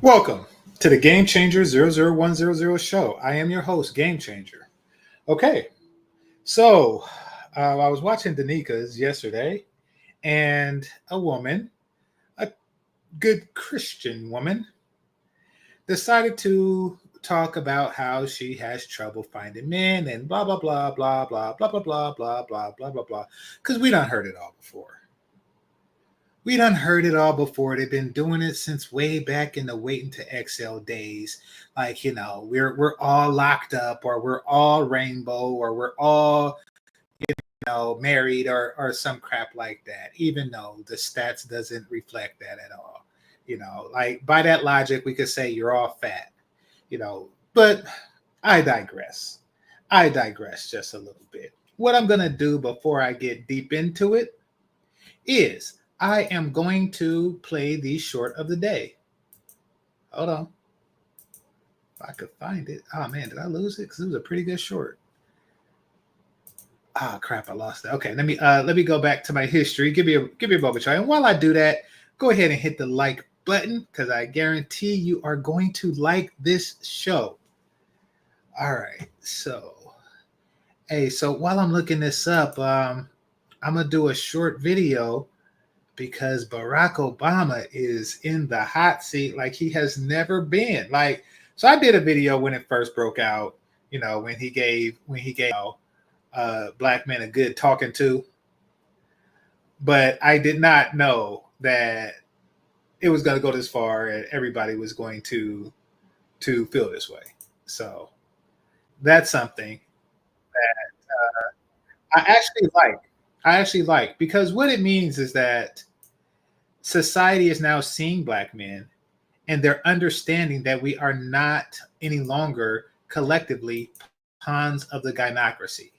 Welcome to the GameChanger 00100 show. I am your host, GameChanger. Okay, so I was watching Danika's yesterday, and a woman, a good Christian woman, decided to talk about how she has trouble finding men and blah, blah, blah, blah, blah, blah, blah, blah, blah, blah, blah, blah, blah, because we done heard it all before. We done heard it all before. They've been doing it since way back in the waiting to exhale days. Like, we're all locked up, or we're all rainbow, or we're all, married, or some crap like that, even though the stats doesn't reflect that at all. Like by that logic, we could say you're all fat, but I digress. I digress just a little bit. What I'm gonna do before I get deep into it is I am going to play the short of the day. Hold on. If I could find it. Oh man, did I lose it? Because it was a pretty good short. Oh crap, I lost it. Okay, let me go back to my history. Give me a moment, try. And while I do that, go ahead and hit the like button because I guarantee you are going to like this show. All right, so while I'm looking this up, I'm gonna do a short video because Barack Obama is in the hot seat like he has never been. So I did a video when it first broke out, when he gave black men a good talking to, but I did not know that it was going to go this far and everybody was going to feel this way. So that's something I actually like. Because what it means is that society is now seeing black men and they're understanding that we are not any longer collectively pawns of the gynocracy.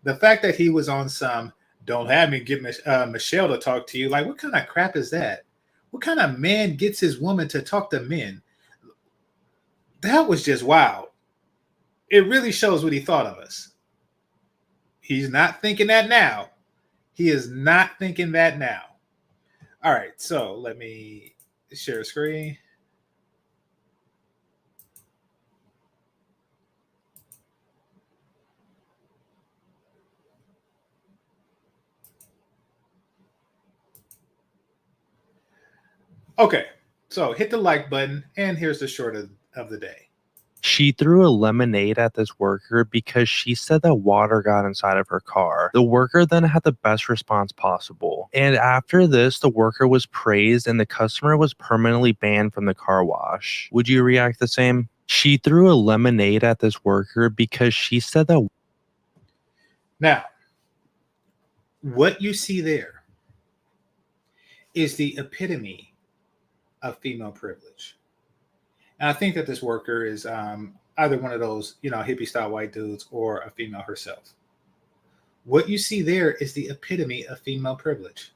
The fact that he was on some "don't have me get Michelle to talk to you," like what kind of crap is that? What kind of man gets his woman to talk to men? That was just wild. It really shows what he thought of us. He's not thinking that now. He is not thinking that now. All right, so let me share screen. Okay, so hit the like button, and here's the short of the day. She threw a lemonade at this worker because she said that water got inside of her car. The worker then had the best response possible. And after this, the worker was praised and the customer was permanently banned from the car wash. Would you react the same? She threw a lemonade at this worker because she said that. Now, what you see there is the epitome of female privilege. And I think that this worker is either one of those, hippie style white dudes or a female herself. What you see there is the epitome of female privilege.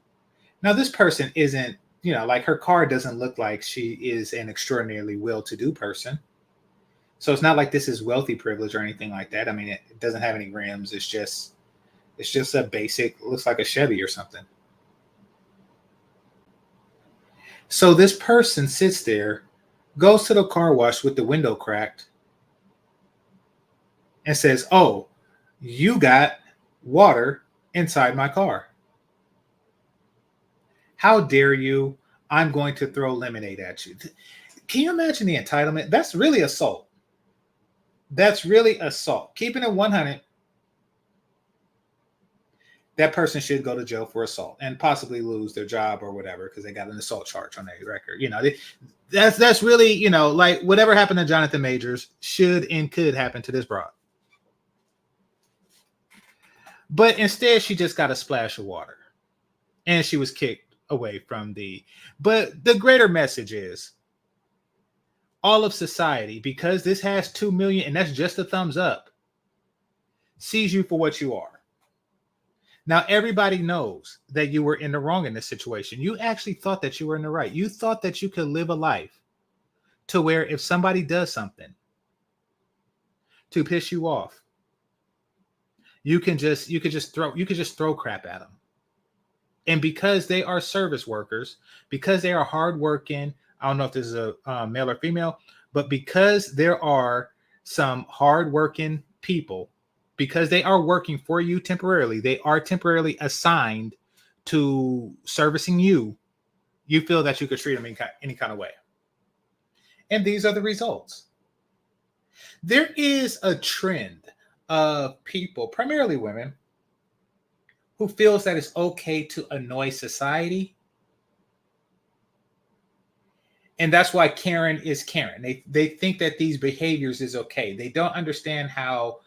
Now, this person isn't, like her car doesn't look like she is an extraordinarily well-to-do person. So it's not like this is wealthy privilege or anything like that. I mean, it doesn't have any rims. It's just a basic, looks like a Chevy or something. So this person sits there, goes to the car wash with the window cracked, and says, "Oh, you got water inside my car. How dare you? I'm going to throw lemonade at you." Can you imagine the entitlement? That's really assault. That's really assault. Keeping it 100, that person should go to jail for assault and possibly lose their job or whatever because they got an assault charge on their record. That's really, like whatever happened to Jonathan Majors should and could happen to this broad. But instead, she just got a splash of water and she was kicked away from but the greater message is all of society, because this has 2 million, and that's just a thumbs up, sees you for what you are. Now, everybody knows that you were in the wrong in this situation. You actually thought that you were in the right. You thought that you could live a life to where if somebody does something to piss you off, you could just throw crap at them. And because they are service workers, because they are hardworking, I don't know if this is a male or female, but because there are some hardworking people, because they are working for you temporarily, they are temporarily assigned to servicing you. You feel that you could treat them any kind of way. And these are the results. There is a trend of people, primarily women, who feels that it's okay to annoy society. And that's why Karen is Karen. They think that these behaviors is okay. They don't understand how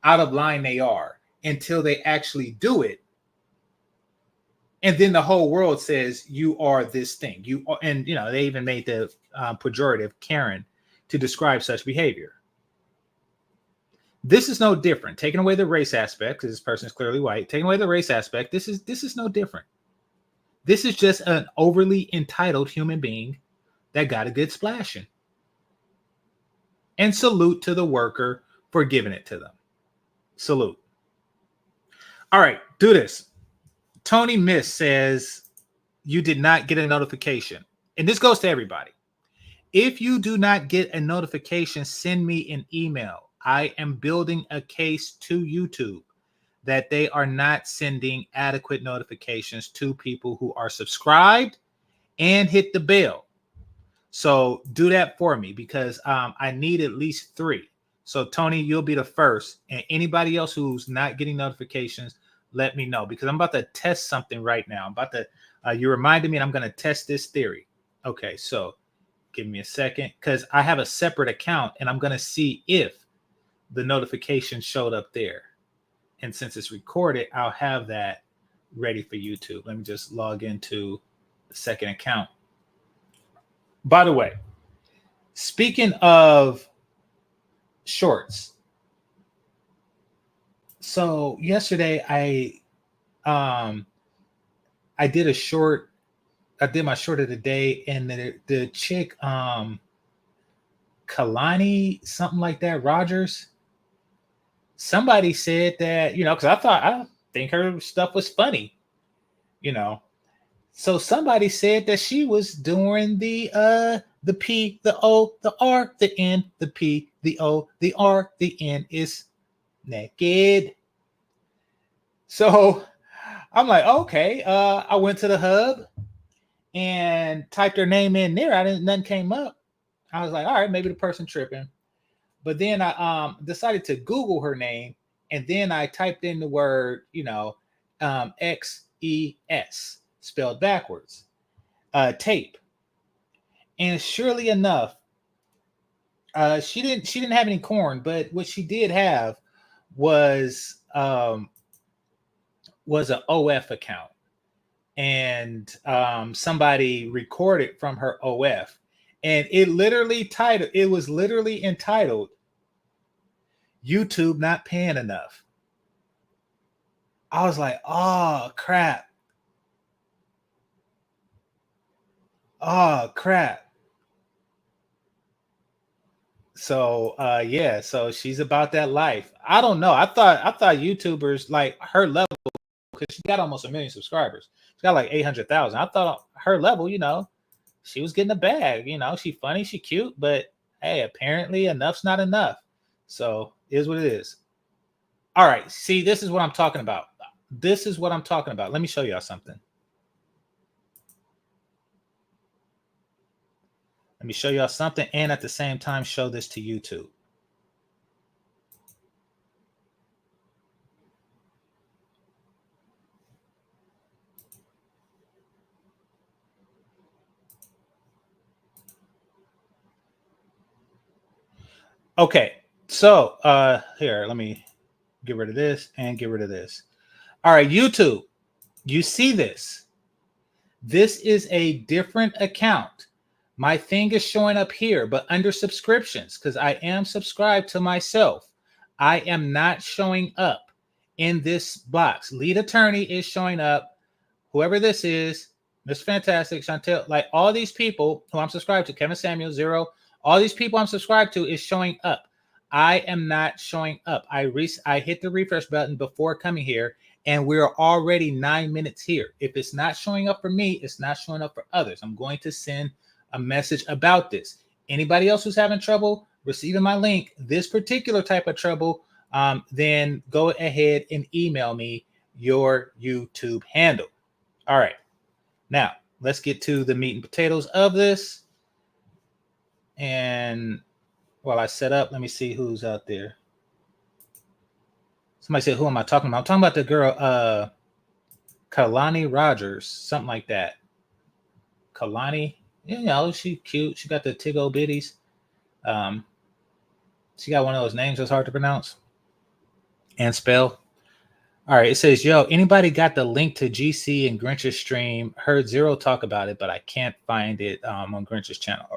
out of line they are until they actually do it. And then the whole world says you are this thing. You are, and they even made the pejorative Karen to describe such behavior. This is no different. Taking away the race aspect, because this person is clearly white. Taking away the race aspect, this is no different. This is just an overly entitled human being that got a good splashing. And salute to the worker for giving it to them. Salute. All right, do this. Tony Miss says you did not get a notification. And this goes to everybody. If you do not get a notification, send me an email. I am building a case to YouTube that they are not sending adequate notifications to people who are subscribed and hit the bell. So do that for me, because I need at least 3. So Tony, you'll be the first. And anybody else who's not getting notifications, let me know, because I'm about to test something right now. I'm about to, you reminded me, and I'm going to test this theory. Okay, so give me a second, because I have a separate account and I'm going to see if the notification showed up there. And since it's recorded, I'll have that ready for YouTube. Let me just log into the second account. By the way, speaking of shorts, so yesterday I did a short. I did my short of the day, and the chick Kanani, something like that, Rogers. Somebody said that, because I think her stuff was funny, So somebody said that she was doing the P, the O, the R, the N, the P, the O, the R, the N is naked. So I'm like, okay. I went to the hub and typed her name in there. Nothing came up. I was like, all right, maybe the person tripping. But then I decided to Google her name, and then I typed in the word, XES spelled backwards, tape. And surely enough, she didn't have any corn, but what she did have was an OF account, and somebody recorded from her OF. And it was literally entitled YouTube Not Paying Enough. I was like, oh crap. Oh crap. So yeah, so she's about that life. I don't know. I thought YouTubers like her level, because she got almost 1 million subscribers. She got like 800,000. I thought her level, she was getting a bag. She funny, she cute, but hey, apparently enough's not enough. So it is what it is. All right. See, this is what I'm talking about. Let me show y'all something. Let me show y'all something, and at the same time, show this to YouTube. Okay, so here, let me get rid of this and get rid of this. All right, YouTube, you see this. This is a different account. My thing is showing up here, but under subscriptions, because I am subscribed to myself. I am not showing up in this box. Lead attorney is showing up. Whoever this is, Mr. Fantastic, Chantel, like all these people who I'm subscribed to, Kevin Samuel, Zero, all these people I'm subscribed to is showing up. I am not showing up. I hit the refresh button before coming here, and we're already 9 minutes here. If it's not showing up for me, it's not showing up for others. I'm going to send a message about this. Anybody else who's having trouble receiving my link, this particular type of trouble, then go ahead and email me your YouTube handle. All right. Now, let's get to the meat and potatoes of this. And while I set up, let me see who's out there. Somebody said, who am I talking about? I'm talking about the girl, Kanani Rogers, something like that. Kalani, you know, she cute. She got the tiggo bitties. She got one of those names that's hard to pronounce and spell. All right, it says, yo, anybody got the link to GC and Grinch's stream? Heard Zero talk about it, but I can't find it on Grinch's channel.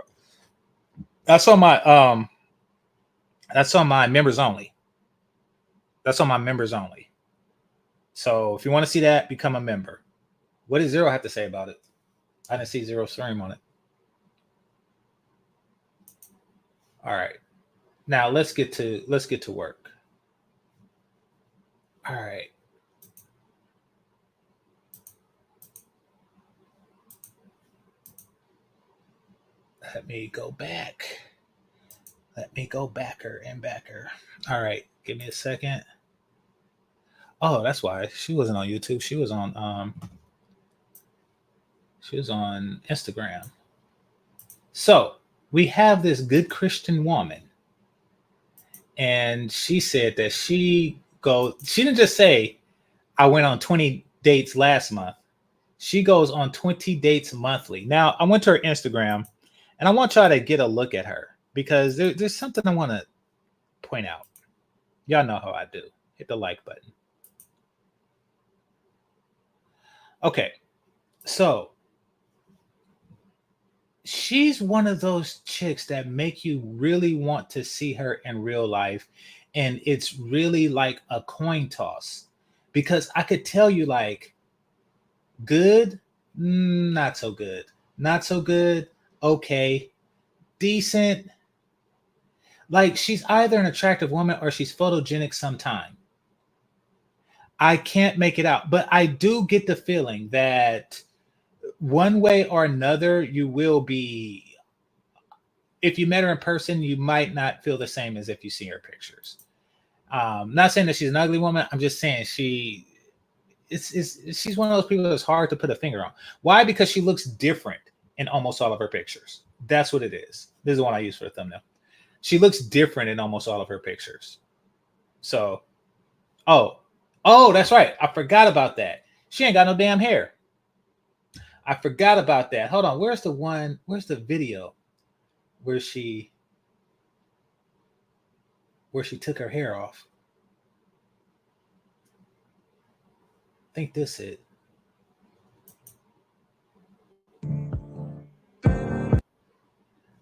That's on my members only. That's on my members only. So if you want to see that, become a member. What does Zero have to say about it? I didn't see Zero stream on it. All right. Now let's get to work. All right. Let me go back. Let me go backer and backer. All right, give me a second. Oh, that's why she wasn't on YouTube. She was on Instagram. So we have this good Christian woman, and she said that she didn't just say, I went on 20 dates last month. She goes on 20 dates monthly. Now, I went to her Instagram, and I want y'all to get a look at her because there's something I want to point out. Y'all know how I do. Hit the like button. Okay, so she's one of those chicks that make you really want to see her in real life, and it's really like a coin toss because I could tell you like good, not so good, not so good, okay, decent. Like she's either an attractive woman or she's photogenic sometime. I can't make it out, but I do get the feeling that one way or another, you will be, if you met her in person, you might not feel the same as if you see her pictures. Not saying that she's an ugly woman. I'm just saying she's one of those people that's hard to put a finger on. Why? Because she looks different in almost all of her pictures. That's what it is. This is the one I use for a thumbnail. She looks different in almost all of her pictures. So, oh, that's right. I forgot about that. She ain't got no damn hair. I forgot about that. Hold on. Where's the video where she took her hair off? I think this is it.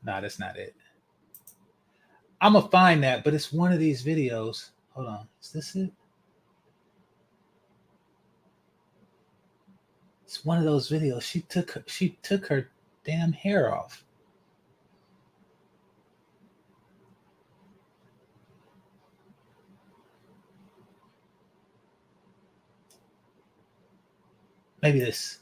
Nah, that's not it. I'm gonna find that, but it's one of these videos. Hold on. Is this it? It's one of those videos. She took her damn hair off. Maybe this.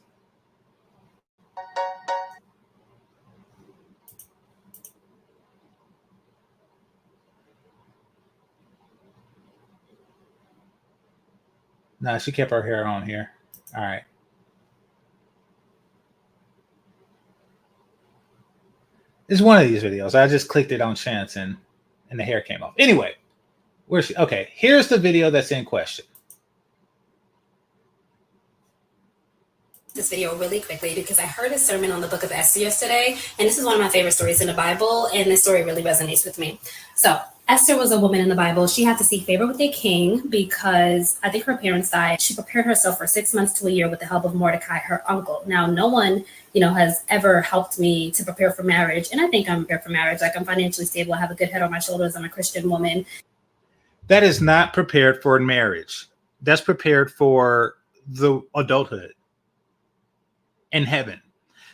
Nah, she kept her hair on here. All right. It's one of these videos. I just clicked it on chance and the hair came off. Anyway, where's she? Okay, here's the video that's in question. This video really quickly because I heard a sermon on the book of Esther yesterday, and this is one of my favorite stories in the Bible, and this story really resonates with me. So Esther was a woman in the Bible. She had to seek favor with a king because I think her parents died. She prepared herself for 6 months to a year with the help of Mordecai, her uncle. Now, no one, has ever helped me to prepare for marriage, and I think I'm prepared for marriage. Like, I'm financially stable. I have a good head on my shoulders. I'm a Christian woman. That is not prepared for marriage. That's prepared for the adulthood in heaven.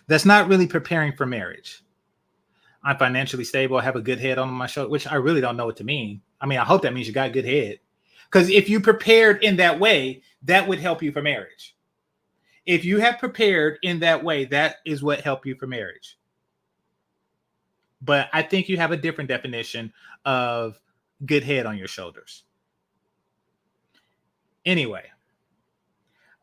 That's not really preparing for marriage. I'm financially stable. I have a good head on my shoulder, which I really don't know what to mean. I mean, I hope that means you got a good head. Because if you prepared in that way, that would help you for marriage. If you have prepared in that way, that is what helped you for marriage. But I think you have a different definition of good head on your shoulders. Anyway,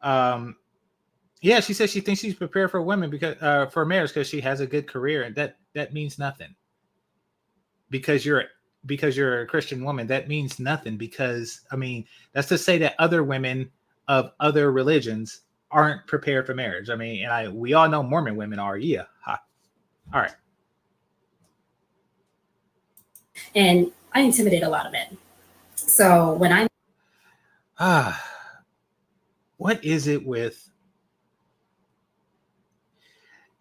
yeah, she says she thinks she's prepared for women because for marriage because she has a good career, and that means nothing. Because you're a Christian woman, that means nothing. Because I mean, that's to say that other women of other religions aren't prepared for marriage. I mean, and we all know Mormon women are. Yeah, ha. All right. And I intimidate a lot of men. So when I'm what is it with?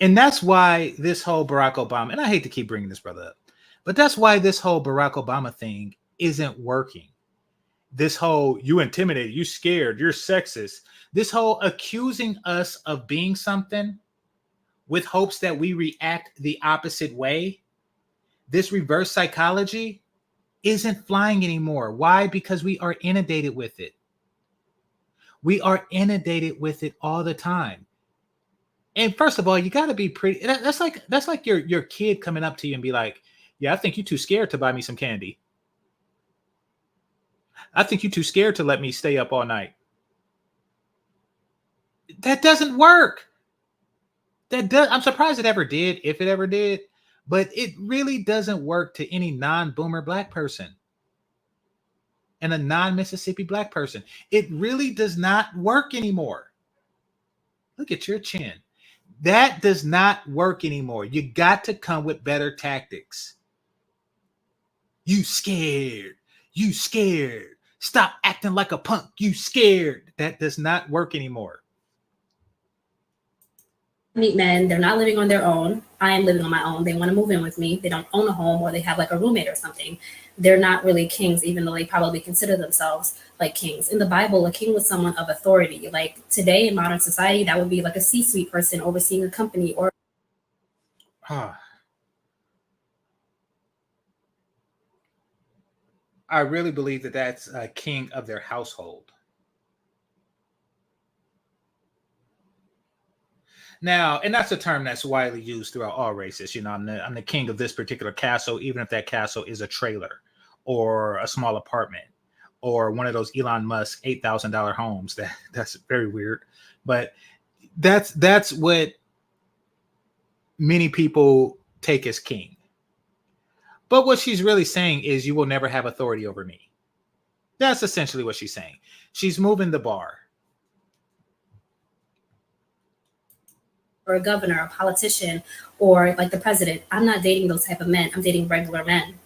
And that's why this whole Barack Obama, and I hate to keep bringing this brother up, but that's why this whole Barack Obama thing isn't working. This whole you intimidated, you scared, you're sexist, this whole accusing us of being something with hopes that we react the opposite way, this reverse psychology isn't flying anymore. Why? Because we are inundated with it. We are inundated with it all the time. And first of all, you got to be pretty. That's like your kid coming up to you and be like, "Yeah, I think you're too scared to buy me some candy. I think you're too scared to let me stay up all night." That doesn't work. I'm surprised it ever did, if it ever did, but it really doesn't work to any non-boomer black person and a non-Mississippi black person. It really does not work anymore. Look at your chin. That does not work anymore. You got to come with better tactics. You scared. You scared. Stop acting like a punk. You scared. That does not work anymore. meet men, they're not living on their own. I am living on my own. They want to move in with me. They don't own a home, or they have like a roommate or something. They're not really kings, even though they probably consider themselves like kings. In the Bible, a king was someone of authority. Like today in modern society, that would be like a C-suite person overseeing a company or. I really believe that that's a king of their household. Now, and that's a term that's widely used throughout all races. You know, I'm the king of this particular castle, even if that castle is a trailer or a small apartment or one of those Elon Musk $8,000 homes. That's very weird, but that's what many people take as king. But what she's really saying is, you will never have authority over me. That's essentially what she's saying. She's moving the bar. Or a governor, a politician, or like the president. I'm not dating those type of men. I'm dating regular men.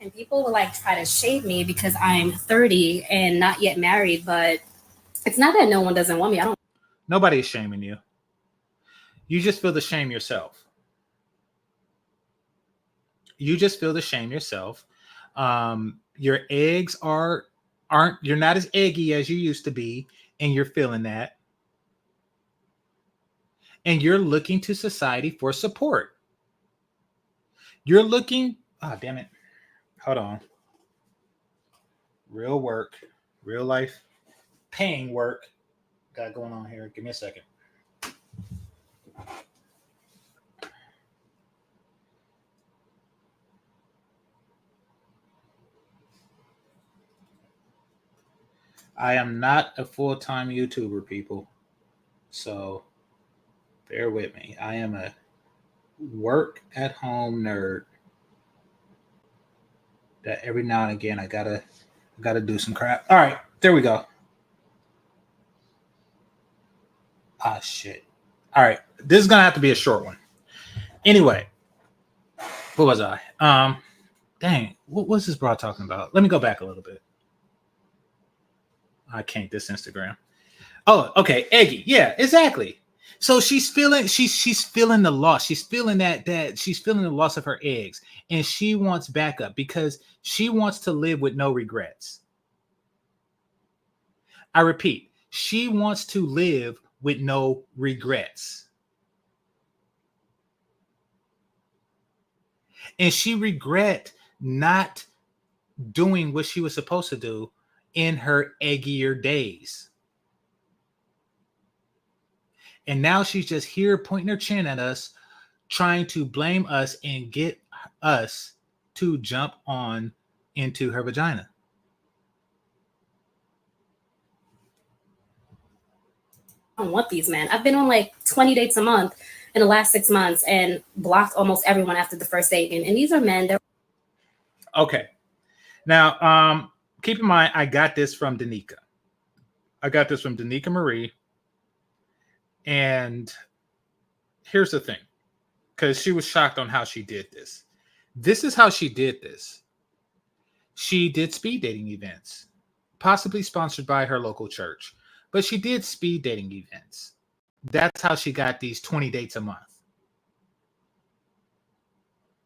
And people will like try to shade me because I'm 30 and not yet married, but it's not that no one doesn't want me. Nobody's shaming you. You just feel the shame yourself. You just feel the shame yourself. Your eggs aren't, you're not as eggy as you used to be, and you're feeling that. And you're looking to society for support. You're looking, damn it. Hold on. Real work, real life, paying work. Got going on here. Give me a second. I am not a full-time YouTuber, people. So bear with me. I am a work-at-home nerd that every now and again I gotta do some crap. All right, there we go. Shit. All right, this is gonna have to be a short one. Anyway, what was I? Dang, what was this bro talking about? Let me go back a little bit. I can't. This Instagram. Oh, okay, Eggy. Yeah, exactly. So she's feeling the loss. She's feeling that she's feeling the loss of her eggs, and she wants backup because she wants to live with no regrets. I repeat, she wants to live with no regrets. And she regret not doing what she was supposed to do in her eggier days. And now she's just here pointing her chin at us, trying to blame us and get us to jump on into her vagina. I don't want these men. I've been on like 20 dates a month in the last 6 months and blocked almost everyone after the first date. And these are men that. Okay. Now, keep in mind, I got this from Danica. Marie. And here's the thing, because she was shocked on how she did this. This is how she did this. She did speed dating events, possibly sponsored by her local church, but she did speed dating events. That's how she got these 20 dates a month.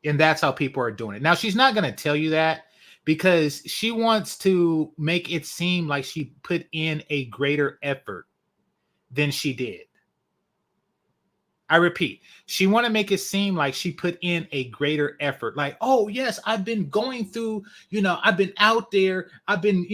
And that's how people are doing it. Now, she's not going to tell you that because she wants to make it seem like she put in a greater effort than she did. I repeat, she want to make it seem like she put in a greater effort. Like, oh, yes, I've been going through, I've been out there. I've been,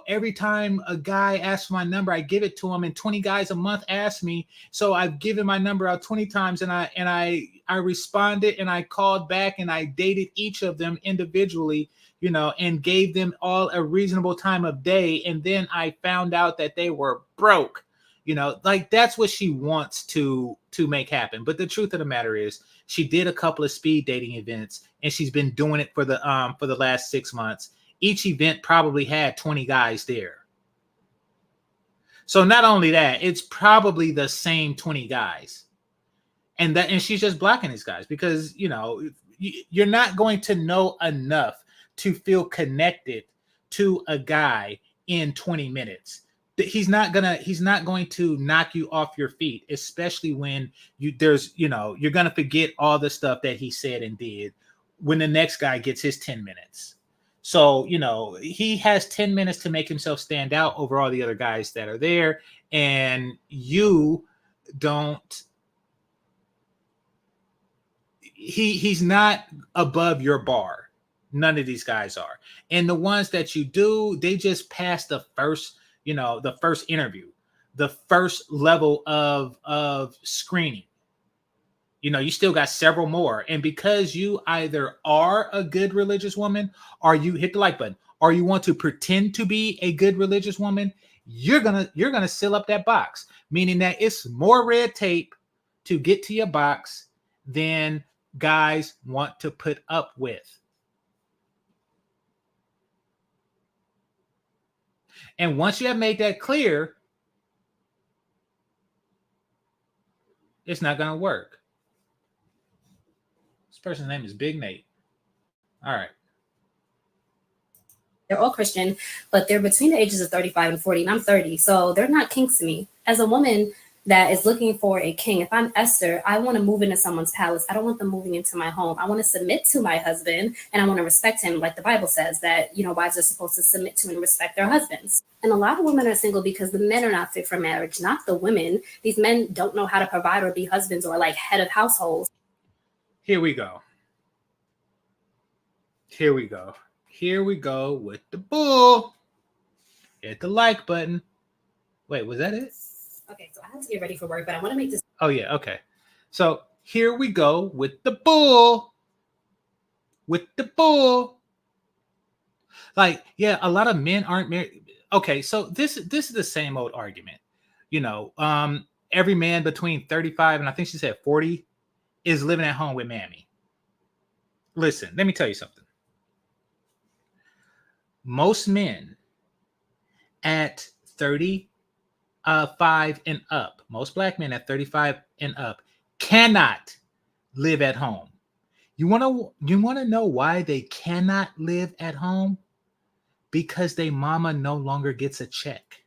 every time a guy asks my number, I give it to him, and 20 guys a month ask me. So I've given my number out 20 times, and I responded, and I called back, and I dated each of them individually, and gave them all a reasonable time of day. And then I found out that they were broke. Like that's what she wants to make happen. But the truth of the matter is she did a couple of speed dating events, and she's been doing it for the last 6 months. Each event probably had 20 guys there. So not only that, it's probably the same 20 guys. And she's just blocking these guys because, you're not going to know enough to feel connected to a guy in 20 minutes. He's not going to knock you off your feet, especially when you're going to forget all the stuff that he said and did when the next guy gets his 10 minutes. So, he has 10 minutes to make himself stand out over all the other guys that are there. And you don't, he's not above your bar. None of these guys are. And the ones that you do, they just pass the first interview, the first level of screening. You still got several more. And because you either are a good religious woman, or you hit the like button, or you want to pretend to be a good religious woman, you're gonna seal up that box, meaning that it's more red tape to get to your box than guys want to put up with. And once you have made that clear, it's not going to work. This person's name is Big Nate. All right. They're all Christian, but they're between the ages of 35 and 40, and I'm 30. So they're not kinks to me. As a woman that is looking for a king, if I'm Esther, I want to move into someone's palace. I don't want them moving into my home. I want to submit to my husband, and I want to respect him, like the Bible says that, wives are supposed to submit to and respect their husbands. And a lot of women are single because the men are not fit for marriage, not the women. These men don't know how to provide or be husbands or like head of households. Here we go with the bull. Hit the like button. Wait, was that it? Okay, so I have to get ready for work, but I want to make this. Oh, yeah, okay. So here we go with the bull. Like, yeah, a lot of men aren't married. Okay, so this is the same old argument. Every man between 35 and I think she said 40 is living at home with mammy. Listen, let me tell you something. Most men at 35 and up, most black men at 35 and up cannot live at home. You want to know why they cannot live at home? Because their mama no longer gets a check.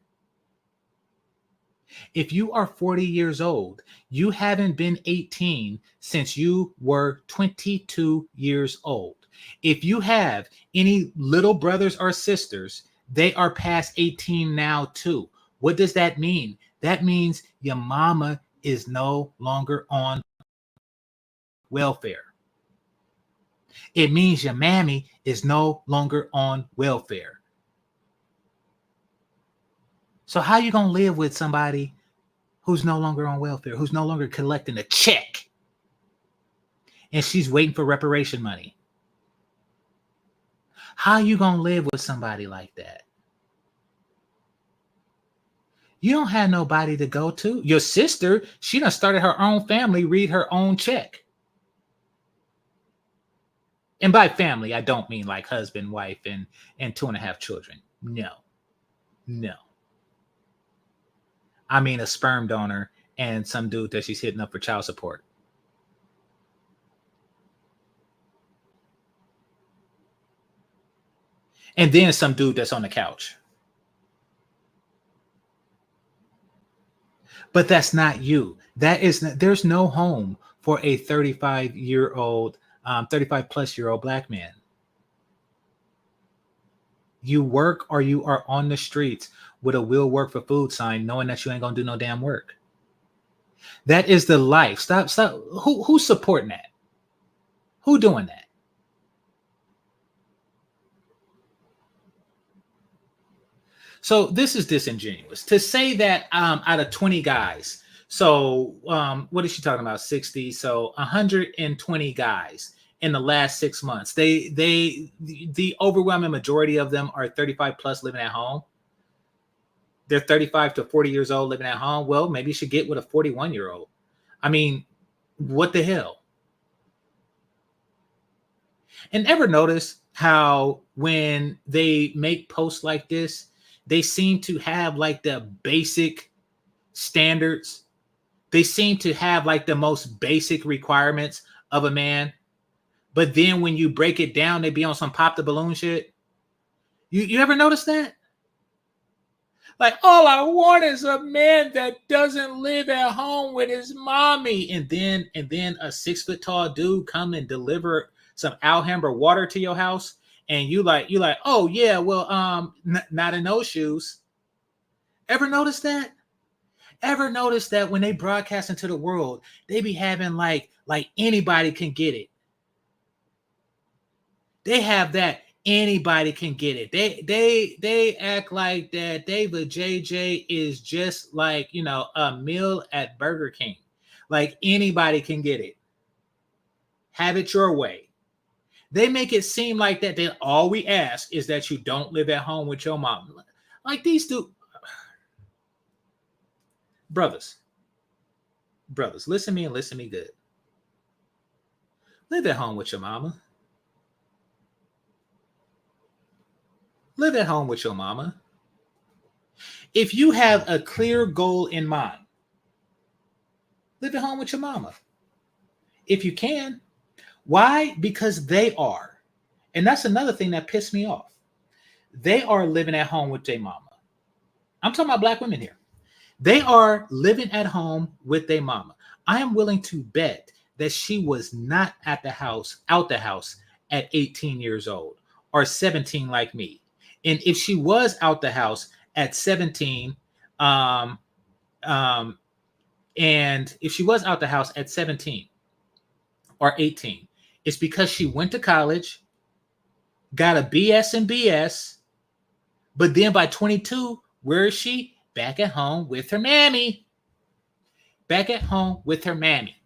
If you are 40 years old, you haven't been 18 since you were 22 years old. If you have any little brothers or sisters, they are past 18 now too. What does that mean? That means your mama is no longer on welfare. It means your mammy is no longer on welfare. So how you going to live with somebody who's no longer on welfare, who's no longer collecting a check, and she's waiting for reparation money? How you gonna live with somebody like that? You don't have nobody to go to. Your sister, she done started her own family, read her own check. And by family, I don't mean like husband, wife, and 2.5 children. No. I mean a sperm donor and some dude that she's hitting up for child support. And then some dude that's on the couch. But that's not you. There's no home for a 35-year-old, 35 plus year old black man. You work or you are on the streets with a will work for food sign, knowing that you ain't gonna do no damn work. That is the life. Stop. Who's supporting that? Who doing that? So this is disingenuous to say that out of 20 guys. So what is she talking about? 60. So 120 guys in the last 6 months. The overwhelming majority of them are 35 plus living at home. They're 35 to 40 years old living at home. Well, maybe you should get with a 41-year-old. I mean, what the hell? And ever notice how when they make posts like this, they seem to have like the basic standards. They seem to have like the most basic requirements of a man. But then when you break it down, they be on some pop the balloon shit. You ever notice that? Like, all I want is a man that doesn't live at home with his mommy. And then a 6 foot tall dude come and deliver some Alhambra water to your house. And you like, oh yeah, well, not in those shoes. Ever notice that? Ever notice that when they broadcast into the world, they be having like anybody can get it. They have that anybody can get it. They act like that David JJ is just like, a meal at Burger King. Like anybody can get it. Have it your way. They make it seem like that. Then all we ask is that you don't live at home with your mom. Like these two brothers, listen to me and listen to me good. Live at home with your mama. Live at home with your mama. If you have a clear goal in mind, live at home with your mama. If you can. Why? Because they are. And that's another thing that pissed me off. They are living at home with their mama. I'm talking about black women here. They are living at home with their mama. I am willing to bet that she was not out the house at 18 years old or 17 like me. And if she was out the house at 17, and if she was out the house at 17 or 18, it's because she went to college, got a BS and BS, but then by 22, where is she? Back at home with her mammy. Back at home with her mammy.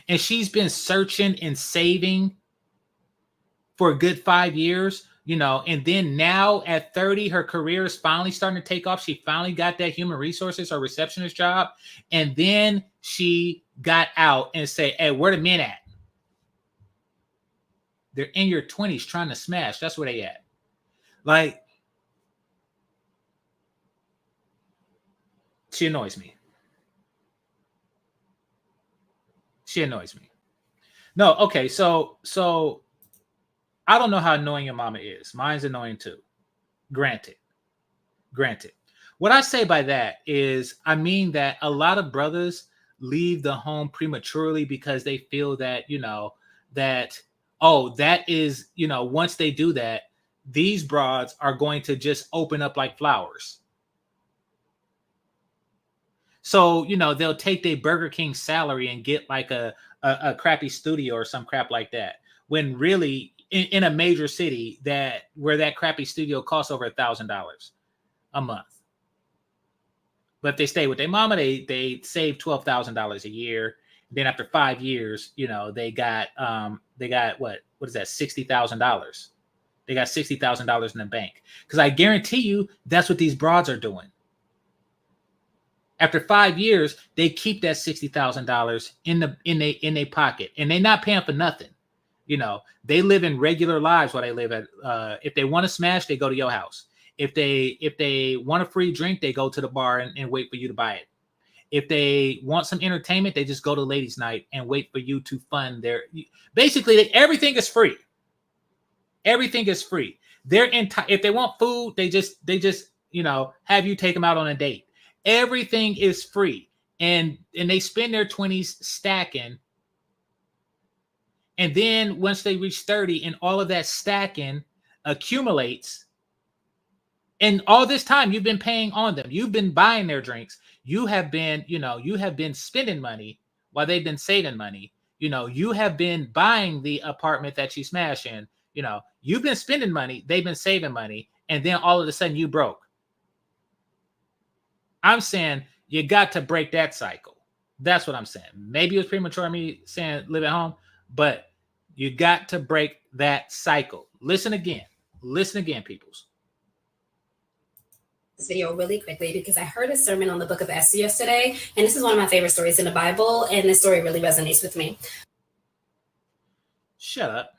And she's been searching and saving for a good 5 years, and then now at 30, her career is finally starting to take off. She finally got that human resources or receptionist job. And then she got out and said, hey, where the men at? They're in your 20s trying to smash. That's where they at. Like, she annoys me. No, okay, so I don't know how annoying your mama is. Mine's annoying too. Granted. What I say by that is, I mean that a lot of brothers leave the home prematurely because they feel that, that is, once they do that, these broads are going to just open up like flowers. So, they'll take their Burger King salary and get like a crappy studio or some crap like that. When really in a major city where that crappy studio costs over $1,000 a month. But if they stay with their mama, they save $12,000 a year. Then after 5 years, they got they got what is that, $60,000. They got $60,000 in the bank. Because I guarantee you that's what these broads are doing. After 5 years, they keep that $60,000 in their pocket, and they're not paying for nothing. You know, they live in regular lives while they live at. If they want to smash, they go to your house. If they want a free drink, they go to the bar and wait for you to buy it. If they want some entertainment, they just go to ladies' night and wait for you to fund their. Basically, everything is free. Everything is free. If they want food, they just have you take them out on a date. Everything is free, and they spend their 20s stacking. And then once they reach 30 and all of that stacking accumulates, and all this time you've been paying on them, you've been buying their drinks, you have been spending money while they've been saving money. You have been buying the apartment that you smash in. You've been spending money, they've been saving money, and then all of a sudden you broke. I'm saying you got to break that cycle. That's what I'm saying. Maybe it was premature me saying live at home, but you got to break that cycle. Listen again, peoples. This video really quickly because I heard a sermon on the book of Esther yesterday, and this is one of my favorite stories in the Bible, and this story really resonates with me. Shut up.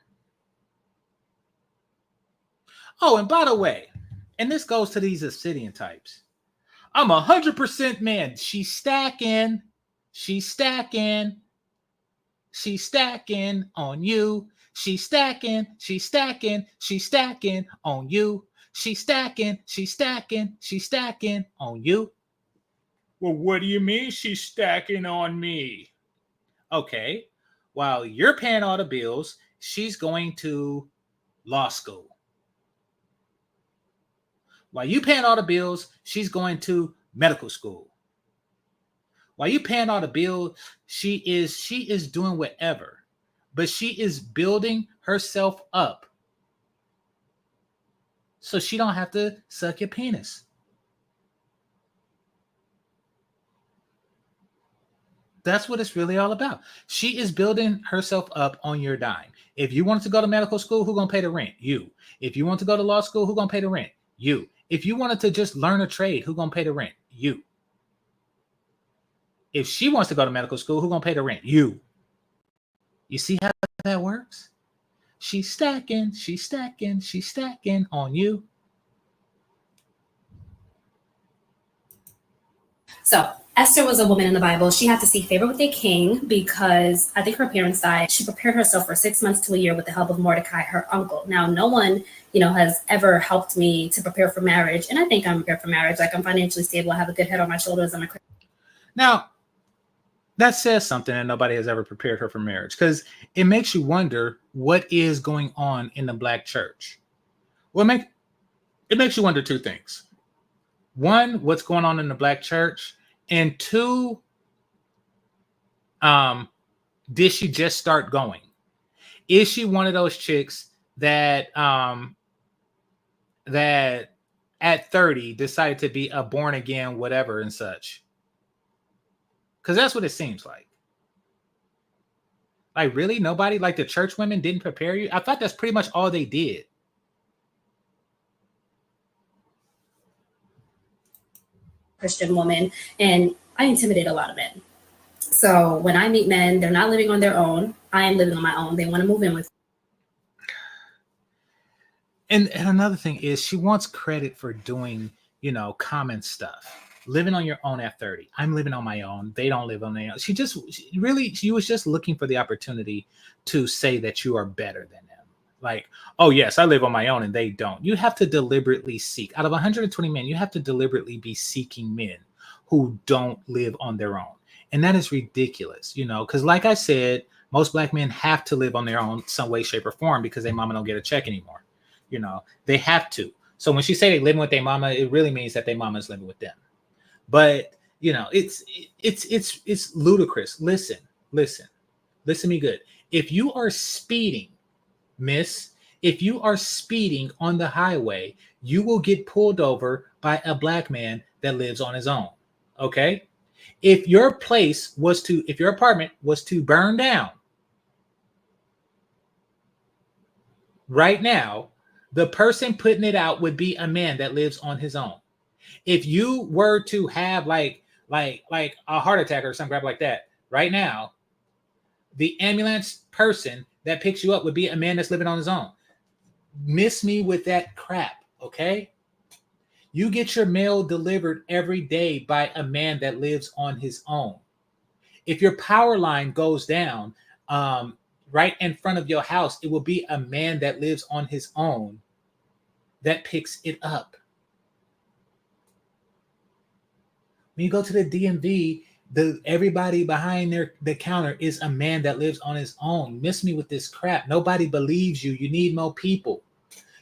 Oh, and by the way, and this goes to these obsidian types. I'm 100% man. She's stacking on you. She's stacking on you. She's stacking on you. Well, what do you mean she's stacking on me? Okay, while you're paying all the bills, she's going to law school. While you paying all the bills, she's going to medical school. While you paying all the bills, she is doing whatever, but she is building herself up so she don't have to suck your penis. That's what it's really all about. She is building herself up on your dime. If you wanted to go to medical school, who's going to pay the rent? You. If you want to go to law school, who's going to pay the rent? You. If you wanted to just learn a trade, who's going to pay the rent? You. If she wants to go to medical school, who's going to pay the rent? You. You see how that works? She's stacking on you. So Esther was a woman in the Bible. She had to seek favor with the king because I think her parents died. She prepared herself for 6 months to a year with the help of Mordecai, her uncle. Now, no one, has ever helped me to prepare for marriage. And I think I'm prepared for marriage. Like, I'm financially stable. I have a good head on my shoulders. I'm a Christian. Now, that says something, and nobody has ever prepared her for marriage, because it makes you wonder what is going on in the Black church. Well, it makes you wonder two things. One, what's going on in the Black church? And two, did she just start going? Is she one of those chicks that that at 30 decided to be a born again whatever and such? Because that's what it seems like. Like, really? Nobody, like the church women, didn't prepare you? I thought that's pretty much all they did. Christian woman, and I intimidate a lot of men. So when I meet men, they're not living on their own. I am living on my own. They want to move in with me. And another thing is she wants credit for doing, common stuff. Living on your own at 30. I'm living on my own. They don't live on their own. She was just looking for the opportunity to say that you are better than them. Like, oh yes, I live on my own and they don't. You have to deliberately seek. Out of 120 men, you have to deliberately be seeking men who don't live on their own. And that is ridiculous, because like I said, most Black men have to live on their own some way, shape, or form because their mama don't get a check anymore. They have to. So when she say they living with their mama, it really means that their mama is living with them. But it's ludicrous. Listen to me good. If you are speeding, miss, if you are speeding on the highway, you will get pulled over by a Black man that lives on his own. Okay? If your apartment was to burn down, right now, the person putting it out would be a man that lives on his own. If you were to have like a heart attack or some crap like that right now, the ambulance person that picks you up would be a man that's living on his own. Miss me with that crap, okay? You get your mail delivered every day by a man that lives on his own. If your power line goes down right in front of your house, it will be a man that lives on his own that picks it up. When you go to the DMV, everybody behind the counter is a man that lives on his own. Miss me with this crap. Nobody believes you. You need more people.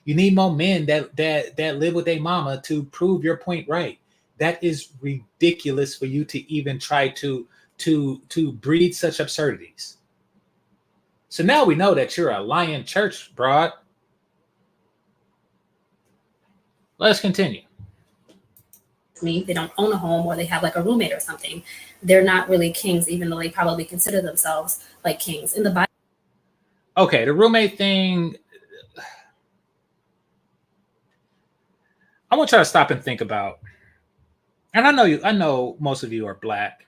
You need more men that live with their mama to prove your point right. That is ridiculous for you to even try to breed such absurdities. So now we know that you're a lying church broad. Let's continue. Me, they don't own a home, or they have like a roommate or something. They're not really kings, even though they probably consider themselves like kings in the Bible. Okay, the roommate thing. I want y'all to stop and think about, and I know most of you are Black.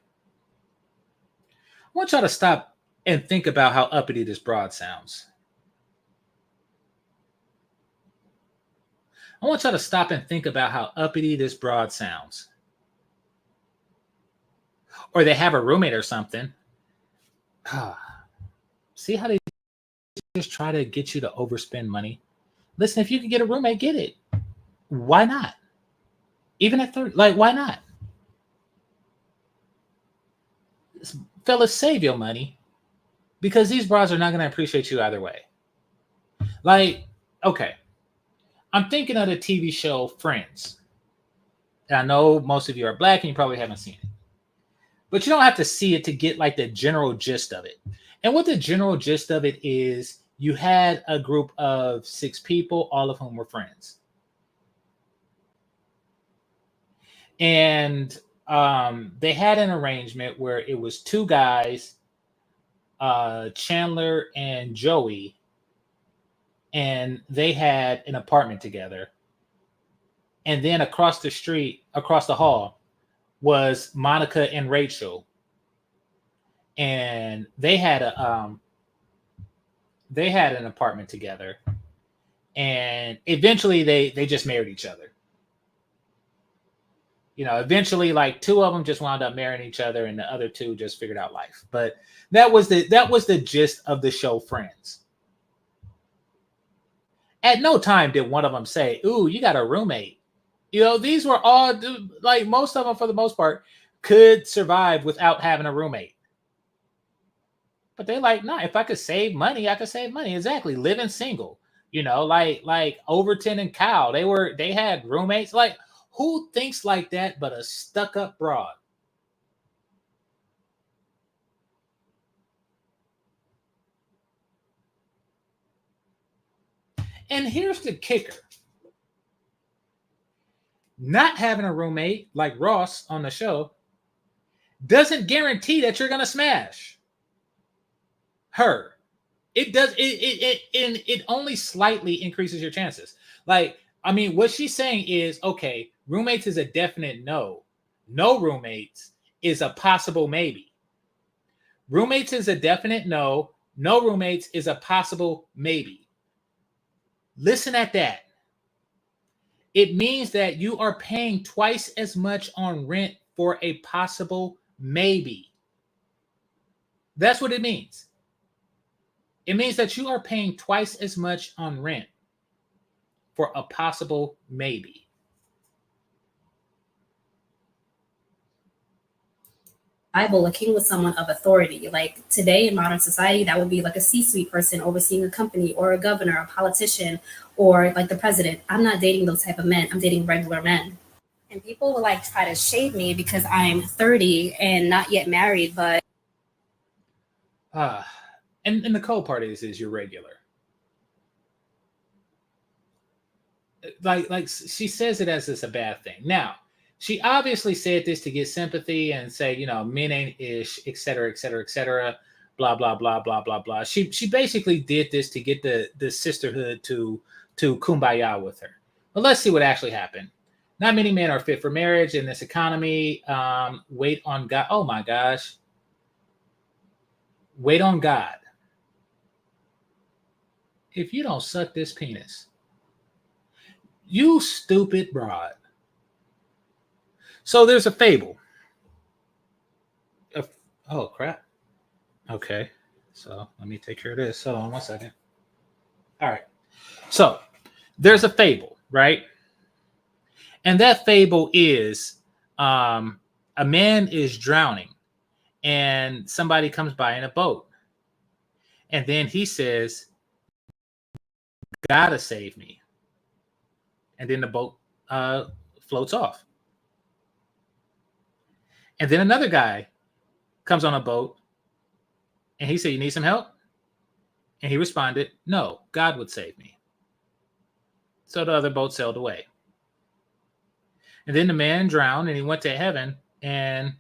I want y'all to stop and think about how uppity this broad sounds. I want y'all to stop and think about how uppity this broad sounds. Or they have a roommate or something. See how they just try to get you to overspend money? Listen, if you can get a roommate, get it. Why not? Even at 30, like, why not? Fellas, save your money, because these bras are not going to appreciate you either way. Like, okay, I'm thinking of the TV show Friends. And I know most of you are Black and you probably haven't seen it. But you don't have to see it to get like the general gist of it. And what the general gist of it is, you had a group of 6 people, all of whom were friends. And they had an arrangement where it was 2 guys, Chandler and Joey, and they had an apartment together. And then across the hall, was Monica and Rachel, and they had an apartment together. And eventually, they just married each other. You know, eventually, like 2 of them just wound up marrying each other, and the other 2 just figured out life. But that was the gist of the show Friends. At no time did one of them say, "Ooh, you got a roommate." You know, these were all, like, most of them, for the most part, could survive without having a roommate. But they're like, nah, if I could save money, I could save money. Exactly, living single. You know, like Overton and Kyle, they had roommates. Like, who thinks like that but a stuck-up broad? And here's the kicker. Not having a roommate like Ross on the show doesn't guarantee that you're going to smash her. It does. It only slightly increases your chances. Like, I mean, what she's saying is, okay, roommates is a definite no. No roommates is a possible maybe. Roommates is a definite no. No roommates is a possible maybe. Listen at that. It means that you are paying twice as much on rent for a possible maybe. That's what it means. It means that you are paying twice as much on rent for a possible maybe. Bible, a king was someone of authority. Like today in modern society, that would be like a C-suite person overseeing a company, or a governor, a politician, or like the president. I'm not dating those type of men. I'm dating regular men. And people will like try to shade me because I'm 30 and not yet married, but and the cold part is you're regular. Like she says it as it's a bad thing. Now, she obviously said this to get sympathy and say, you know, men ain't ish, et cetera, et cetera, et cetera, blah blah blah blah blah blah. She basically did this to get the sisterhood to kumbaya with her. But let's see what actually happened. Not many men are fit for marriage in this economy. Wait on God. Oh my gosh. Wait on God. If you don't suck this penis, you stupid broad. So there's a fable. Oh crap. Okay. So let me take care of this. Hold on 1 second. All right. So there's a fable, right? And that fable is a man is drowning and somebody comes by in a boat. And then he says, "Gotta save me." And then the boat floats off. And then another guy comes on a boat and he said, "You need some help?" And he responded, "No, God would save me." So the other boat sailed away. And then the man drowned and he went to heaven and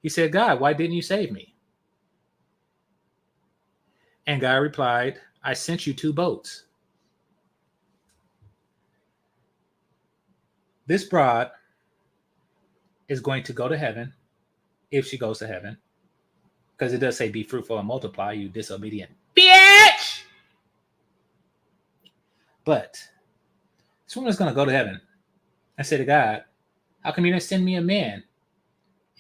he said, "God, why didn't you save me?" And God replied, "I sent you 2 boats." This broad is going to go to heaven if she goes to heaven. Because it does say, "Be fruitful and multiply, you disobedient bitch." But this woman is going to go to heaven and say to God, "How come you didn't send me a man?"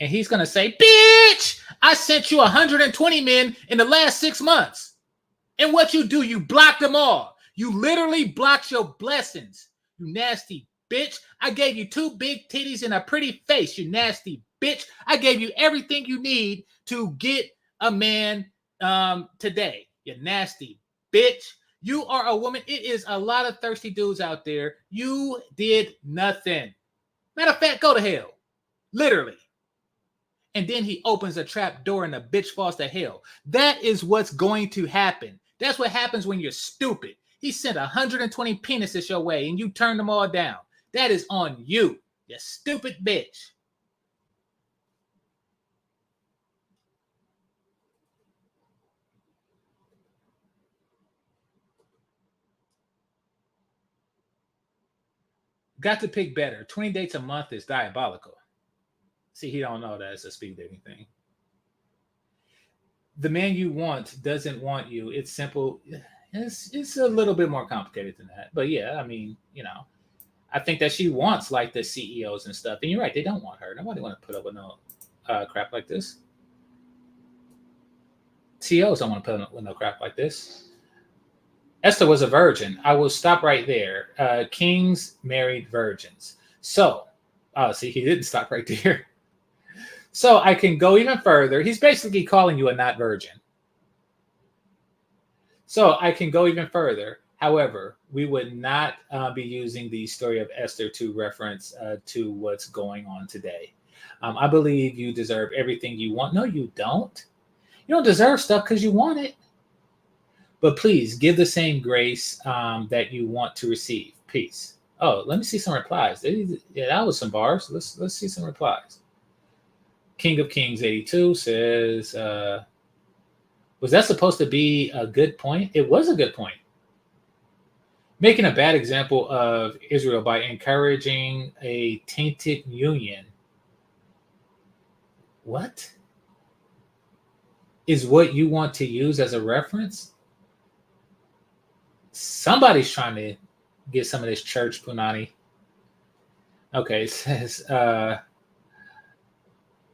And he's going to say, "Bitch, I sent you 120 men in the last 6 months. And what you do, you blocked them all. You literally blocked your blessings. You nasty bitch. I gave you 2 big titties and a pretty face, you nasty bitch. I gave you everything you need to get a man today. You nasty bitch. You are a woman. It is a lot of thirsty dudes out there. You did nothing. Matter of fact, go to hell. Literally." And then he opens a trap door and the bitch falls to hell. That is what's going to happen. That's what happens when you're stupid. He sent 120 penises your way and you turned them all down. That is on you, you stupid bitch. Got to pick better. 20 dates a month is diabolical. See, he don't know that it's a speed dating thing. The man you want doesn't want you. It's simple. It's a little bit more complicated than that. But yeah, I mean, I think that she wants like the CEOs and stuff. And you're right, they don't want her. Nobody want to put up with no crap like this. CEOs don't want to put up with no crap like this. Esther was a virgin. I will stop right there. Kings married virgins. So, see, he didn't stop right there. So I can go even further. He's basically calling you a not virgin. So I can go even further. However, we would not be using the story of Esther to reference to what's going on today. I believe you deserve everything you want. No, you don't. You don't deserve stuff because you want it. But please give the same grace that you want to receive. Peace. Oh, let me see some replies. Yeah, that was some bars. Let's see some replies. King of Kings 82 says, was that supposed to be a good point? It was a good point. Making a bad example of Israel by encouraging a tainted union. What? Is what you want to use as a reference? Somebody's trying to get some of this church punani. Okay, it says,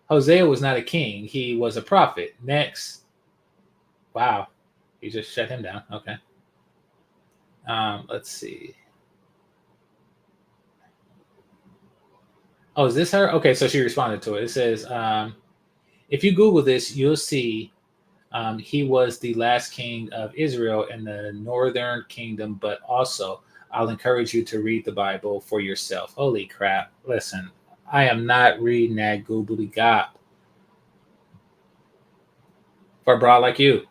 Hosea was not a king. He was a prophet. Next. Wow. He just shut him down. Okay. Let's see. Oh, is this her? Okay, so she responded to it. It says, if you Google this, you'll see he was the last king of Israel in the northern kingdom, but also I'll encourage you to read the Bible for yourself. Holy crap. Listen, I am not reading that goobly gop for a broad like you.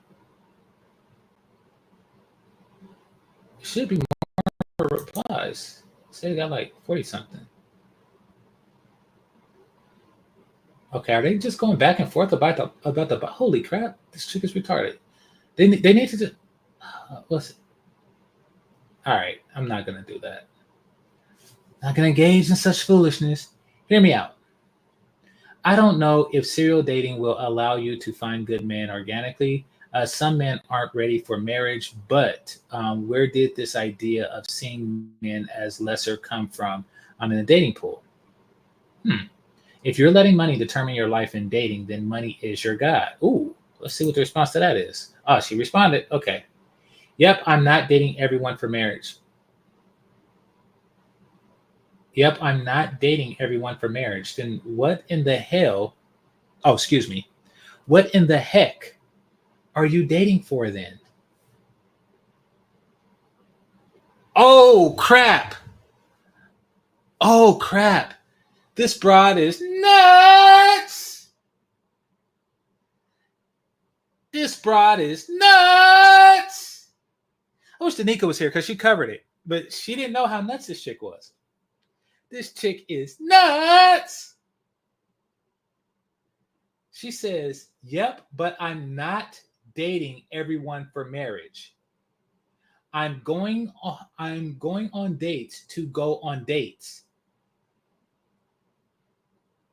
Should be more replies. Say they got like 40 something. Okay, are they just going back and forth about the holy crap? This chick is retarded. They need to just what's it? All right, I'm not gonna do that. Not gonna engage in such foolishness. Hear me out. I don't know if serial dating will allow you to find good men organically. Some men aren't ready for marriage, but where did this idea of seeing men as lesser come from in the dating pool? Hmm. If you're letting money determine your life in dating, then money is your God. Ooh, let's see what the response to that is. Oh, she responded. Okay. Yep, I'm not dating everyone for marriage. Yep, I'm not dating everyone for marriage. Then what in the hell? Oh, excuse me. What in the heck are you dating for then? Oh, crap. Oh, crap. This broad is nuts. This broad is nuts. I wish Danica was here because she covered it, but she didn't know how nuts this chick was. This chick is nuts. She says, yep, but I'm not dating everyone for marriage. I'm going on dates to go on dates.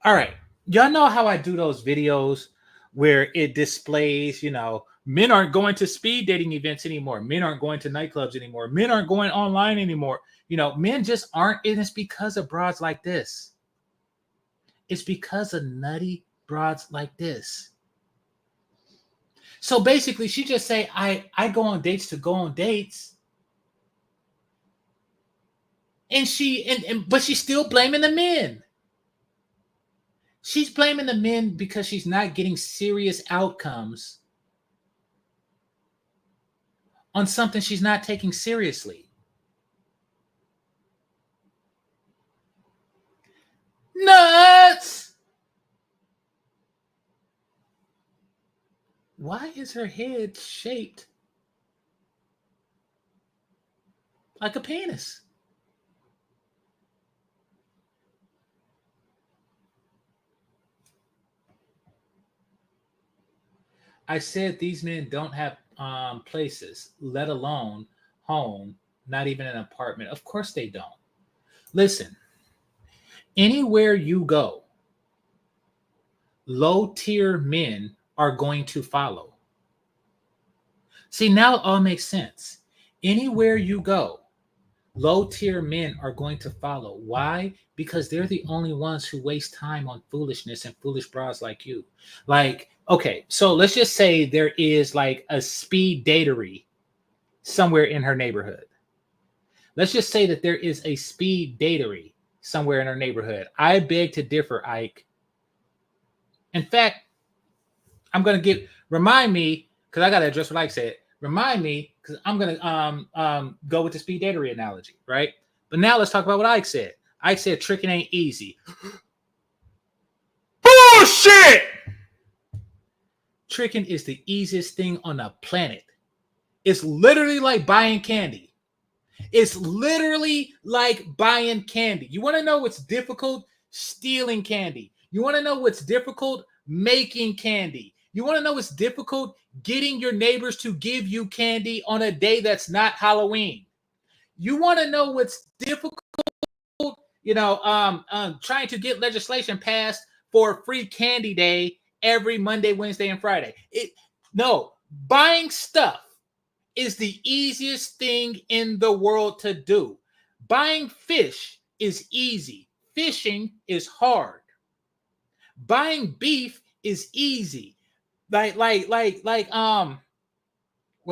All right. Y'all know how I do those videos where it displays, men aren't going to speed dating events anymore. Men aren't going to nightclubs anymore. Men aren't going online anymore. Men just aren't. And it's because of broads like this. It's because of nutty broads like this. So basically, she just say, I go on dates to go on dates. And but she's still blaming the men. She's blaming the men because she's not getting serious outcomes on something she's not taking seriously. Nuts! Why is her head shaped like a penis? I said these men don't have places, let alone home, not even an apartment. Of course they don't. Listen, anywhere you go, low-tier men are going to follow. See, now it all makes sense. Anywhere you go, low-tier men are going to follow. Why? Because they're the only ones who waste time on foolishness and foolish bras like you. Like, okay, so let's just say there is like a speed datery somewhere in her neighborhood. Let's just say that there is a speed datery somewhere in her neighborhood. I beg to differ, Ike. In fact, I'm going to remind me, because I got to address what Ike said. Remind me, because I'm going to go with the speed datery analogy, right? But now let's talk about what Ike said. Ike said tricking ain't easy. Bullshit! Tricking is the easiest thing on the planet. It's literally like buying candy. It's literally like buying candy. You want to know what's difficult? Stealing candy. You want to know what's difficult? Making candy. You want to know what's difficult? Getting your neighbors to give you candy on a day that's not Halloween. You want to know what's difficult? Trying to get legislation passed for free candy day every Monday, Wednesday, and Friday. Buying stuff is the easiest thing in the world to do. Buying fish is easy. Fishing is hard. Buying beef is easy. What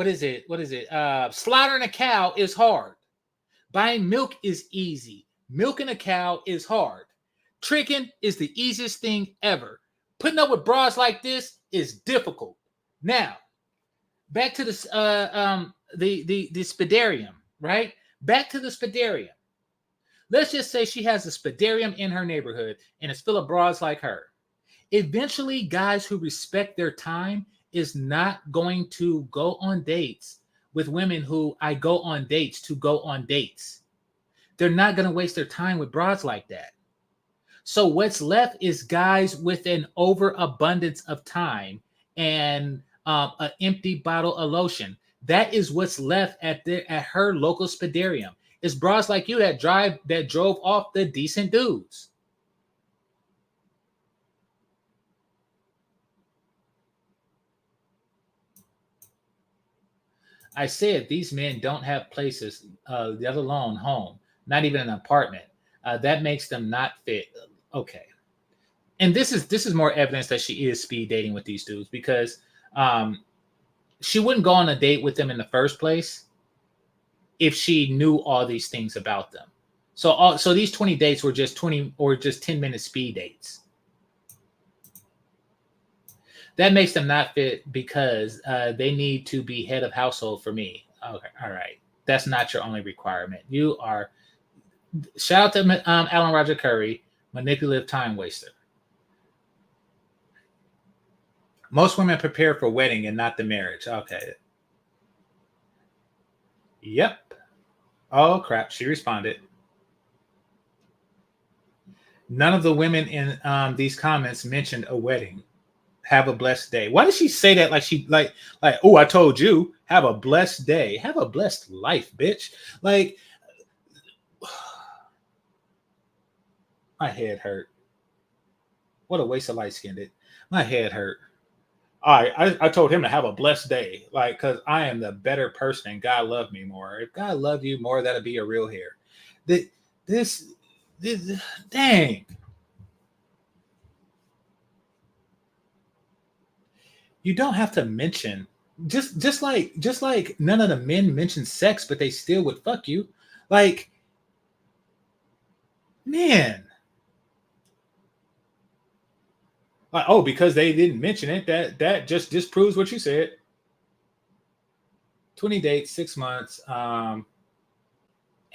is it? Slaughtering a cow is hard. Buying milk is easy. Milking a cow is hard. Tricking is the easiest thing ever. Putting up with bras like this is difficult. Now, back to the spidarium, right? Back to the spidarium. Let's just say she has a spidarium in her neighborhood and it's full of bras like her. Eventually, guys who respect their time is not going to go on dates with women who I go on dates to go on dates. They're not going to waste their time with bras like that. So what's left is guys with an overabundance of time and an empty bottle of lotion. That is what's left at her local spidarium. It's bras like you that drove off the decent dudes. I said these men don't have places, let alone home, not even an apartment. That makes them not fit. Okay, and this is more evidence that she is speed dating with these dudes because um, she wouldn't go on a date with them in the first place if she knew all these things about them. So these 20 dates were just 20 or just 10-minute speed dates. That makes them not fit because they need to be head of household for me. Okay, all right. That's not your only requirement. You are. Shout out to Alan Roger Curry, manipulative time waster. Most women prepare for wedding and not the marriage. Okay. Yep. Oh crap! She responded. None of the women in these comments mentioned a wedding. Have a blessed day. Why did she say that like she like oh I told you have a blessed day. Have a blessed life, bitch. Like my head hurt. What a waste of light skinned. My head hurt. I told him to have a blessed day, like because I am the better person and God loved me more. If God loved you more, that'd be a real hair. This, this dang. You don't have to mention just like none of the men mention sex, but they still would fuck you. Like, man. Like, oh, because they didn't mention it, that just disproves what you said. 20 dates, 6 months, and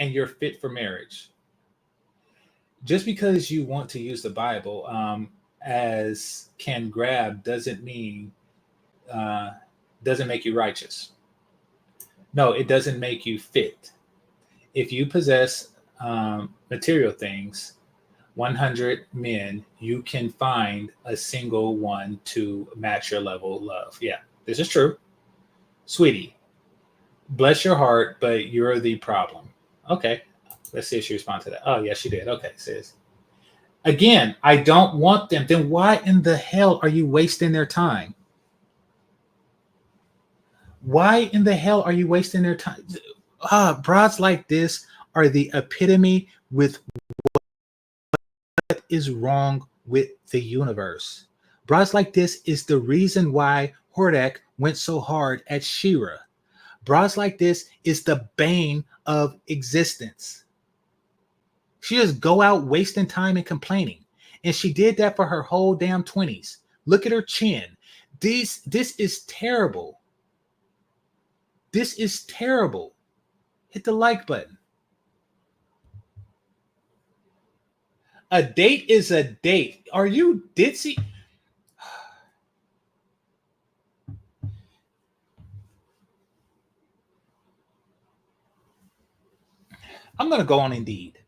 you're fit for marriage. Just because you want to use the Bible as can grab uh, doesn't make you righteous. No, it doesn't make you fit. If you possess material things, 100 men, you can find a single one to match your level of love. Yeah, this is true. Sweetie, bless your heart, but you're the problem. Okay, let's see if she responds to that. Oh, yeah, she did. Okay, sis. Again, I don't want them. Then why in the hell are you wasting their time? Why in the hell are you wasting their time? Broads like this are the epitome with what is wrong with the universe. Broads like this is the reason why Hordak went so hard at Shira. Broads like this is the bane of existence. She just go out wasting time and complaining. And she did that for her whole damn 20s. Look at her chin. This is terrible. This is terrible. Hit the like button. A date is a date. Are you ditzy? I'm going to go on Indeed.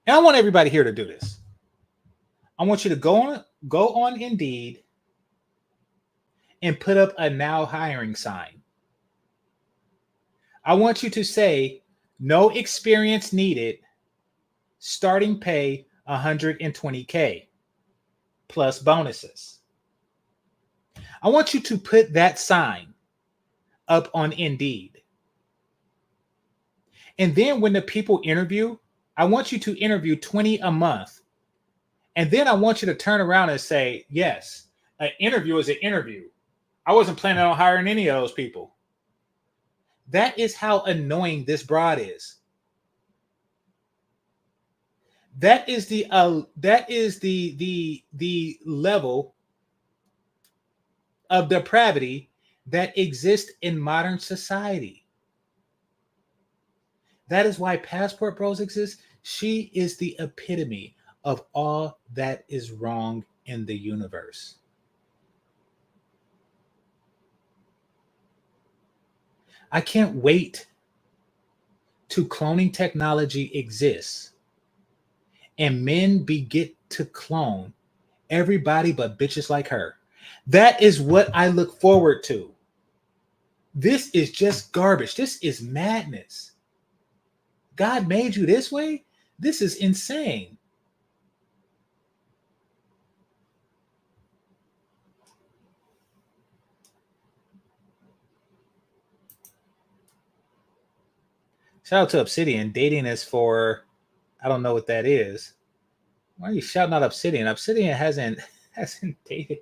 And I want everybody here to do this. I want you to go on Indeed and put up a now hiring sign. I want you to say no experience needed, starting pay 120K plus bonuses. I want you to put that sign up on Indeed. And then when the people interview, I want you to interview 20 a month. And then I want you to turn around and say, yes, an interview is an interview. I wasn't planning on hiring any of those people. That is how annoying this broad is. That is the level of depravity that exists in modern society. That is why Passport Bros exist. She is the epitome of all that is wrong in the universe. I can't wait till cloning technology exists and men beget to clone everybody but bitches like her. That is what I look forward to. This is just garbage. This is madness. God made you this way? This is insane. Shout out to Obsidian. Dating is for, I don't know what that is. Why are you shouting out Obsidian? Obsidian hasn't dated.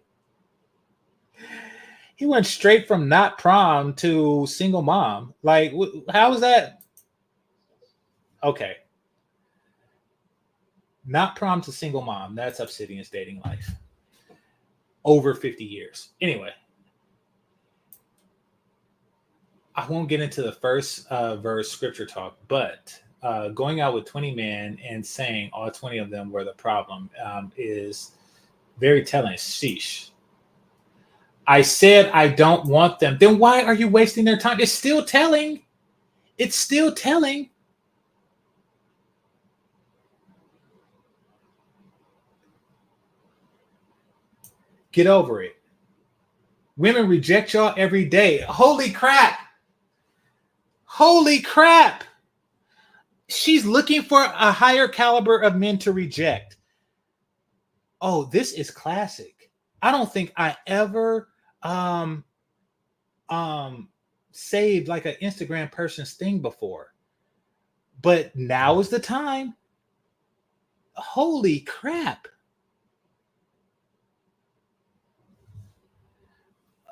He went straight from not prom to single mom. Like, how is that? Okay. Not prom to single mom. That's Obsidian's dating life. Over 50 years. Anyway. I won't get into the first verse scripture talk, but going out with 20 men and saying all 20 of them were the problem is very telling. Sheesh. I said I don't want them. Then why are you wasting their time? It's still telling. It's still telling. Get over it. Women reject y'all every day. Holy crap. Holy crap. She's looking for a higher caliber of men to reject. Oh, this is classic. I don't think I ever saved like an Instagram person's thing before. But now is the time. Holy crap.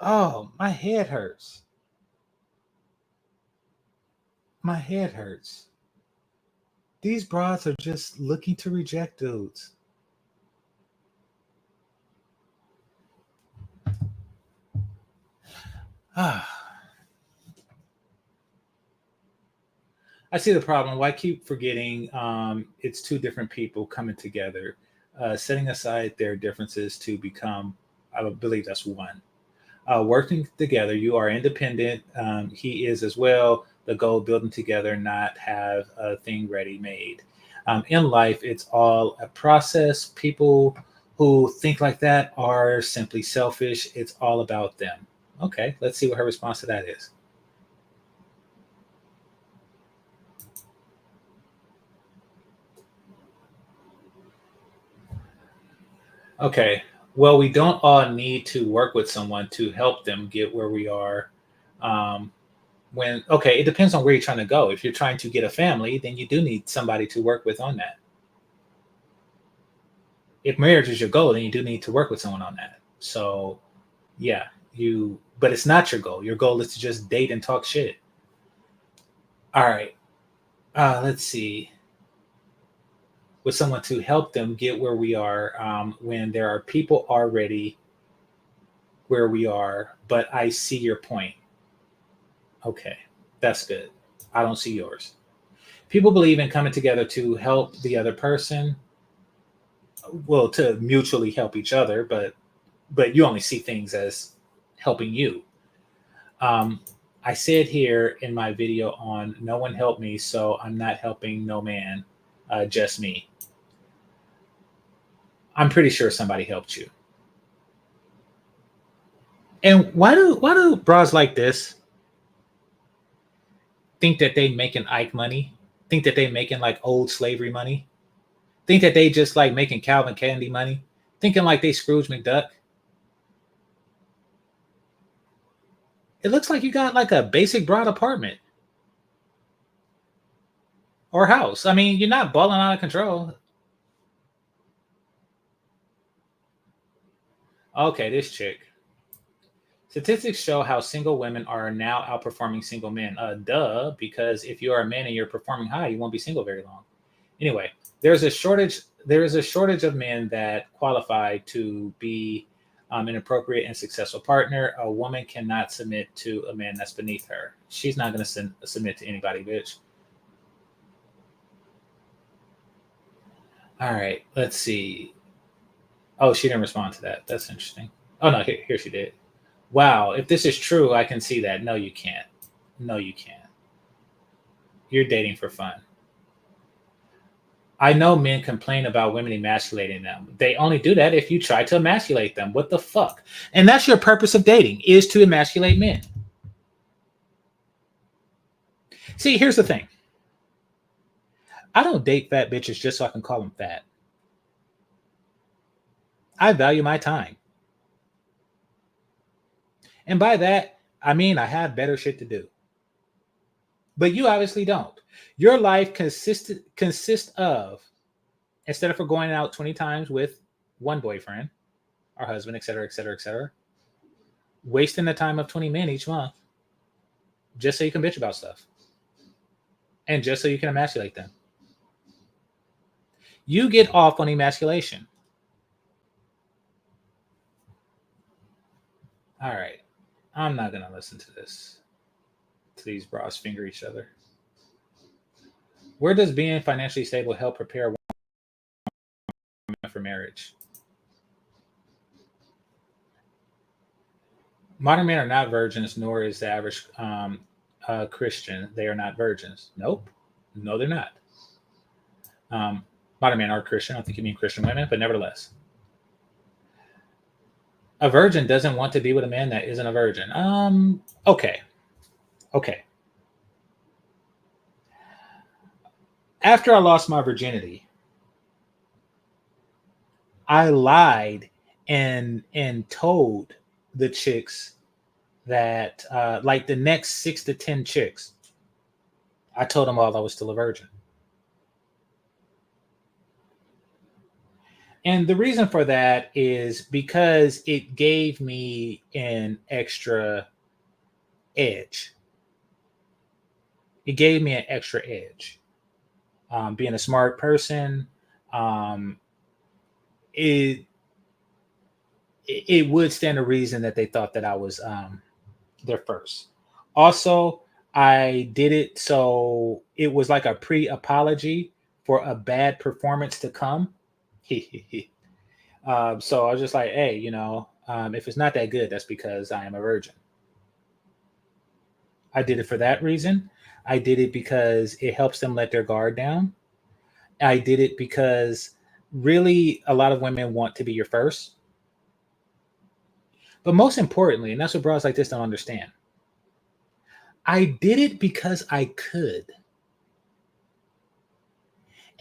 Oh, my head hurts. My head hurts. These broads are just looking to reject dudes. I see the problem. Why keep forgetting it's two different people coming together, setting aside their differences to become, I believe that's one. Working together, you are independent. He is as well. The goal, building together, not have a thing ready made. In life, it's all a process. People who think like that are simply selfish. It's all about them. Okay, let's see what her response to that is. Okay, well, we don't all need to work with someone to help them get where we are. Okay, it depends on where you're trying to go. If you're trying to get a family, then you do need somebody to work with on that. If marriage is your goal, then you do need to work with someone on that. So, yeah, but it's not your goal. Your goal is to just date and talk shit. All right, let's see. With someone to help them get where we are when there are people already where we are, but I see your point. Okay, that's good. I don't see yours. People believe in coming together to help the other person. Well, to mutually help each other, but you only see things as helping you. I said here in my video on no one helped me, so I'm not helping no man, just me. I'm pretty sure somebody helped you. And why do bras like this think that they making Ike money? Think that they making like old slavery money? Think that they just like making Calvin Candy money? Thinking like they Scrooge McDuck? It looks like you got like a basic broad apartment or house. I mean, you're not balling out of control. Okay, this chick. Statistics show how single women are now outperforming single men. Duh, because if you are a man and you're performing high, you won't be single very long. Anyway, there is a shortage of men that qualify to be an appropriate and successful partner. A woman cannot submit to a man that's beneath her. She's not going to submit to anybody, bitch. All right, let's see. Oh, she didn't respond to that. That's interesting. Oh, no, here she did. Wow, if this is true, I can see that. No, you can't. No, you can't. You're dating for fun. I know men complain about women emasculating them. They only do that if you try to emasculate them. What the fuck? And that's your purpose of dating, is to emasculate men. See, here's the thing. I don't date fat bitches just so I can call them fat. I value my time. And by that, I mean I have better shit to do. But you obviously don't. Your life consists of, instead of going out 20 times with one boyfriend or husband, et cetera, et cetera, et cetera, wasting the time of 20 men each month just so you can bitch about stuff. And just so you can emasculate them. You get off on emasculation. All right. I'm not going to listen to this. To these bras finger each other. Where does being financially stable help prepare women for marriage? Modern men are not virgins, nor is the average Christian. They are not virgins. Nope. No, they're not. Modern men are Christian. I don't think you mean Christian women, but nevertheless. A virgin doesn't want to be with a man that isn't a virgin. Okay. After I lost my virginity, I lied and told the chicks that like the next 6 to 10 chicks, I told them all I was still a virgin. And the reason for that is because it gave me an extra edge. It gave me an extra edge. Being a smart person, it would stand a reason that they thought that I was their first. Also, I did it so it was like a pre-apology for a bad performance to come. So I was just like, hey, if it's not that good, that's because I am a virgin. I did it for that reason. I did it because it helps them let their guard down. I did it because really a lot of women want to be your first. But most importantly, and that's what bras like this don't understand, I did it because I could.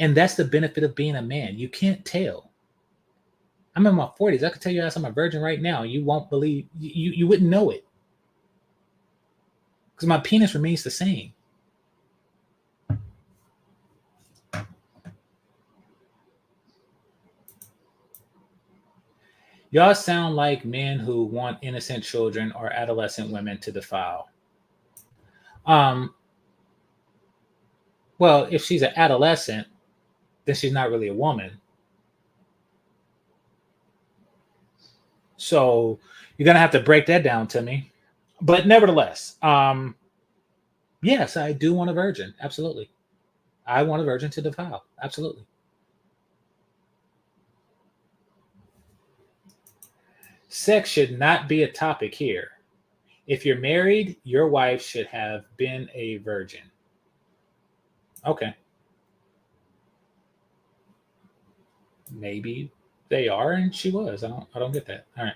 And that's the benefit of being a man. You can't tell. I'm in my 40s. I could tell you I'm a virgin right now. You won't believe, you wouldn't know it. Because my penis remains the same. Y'all sound like men who want innocent children or adolescent women to defile. Well, if she's an adolescent, then she's not really a woman. So you're going to have to break that down to me. But nevertheless, yes, I do want a virgin. Absolutely. I want a virgin to defile. Absolutely. Sex should not be a topic here. If you're married, your wife should have been a virgin. Okay. Maybe they are and she was. I don't get that. All right.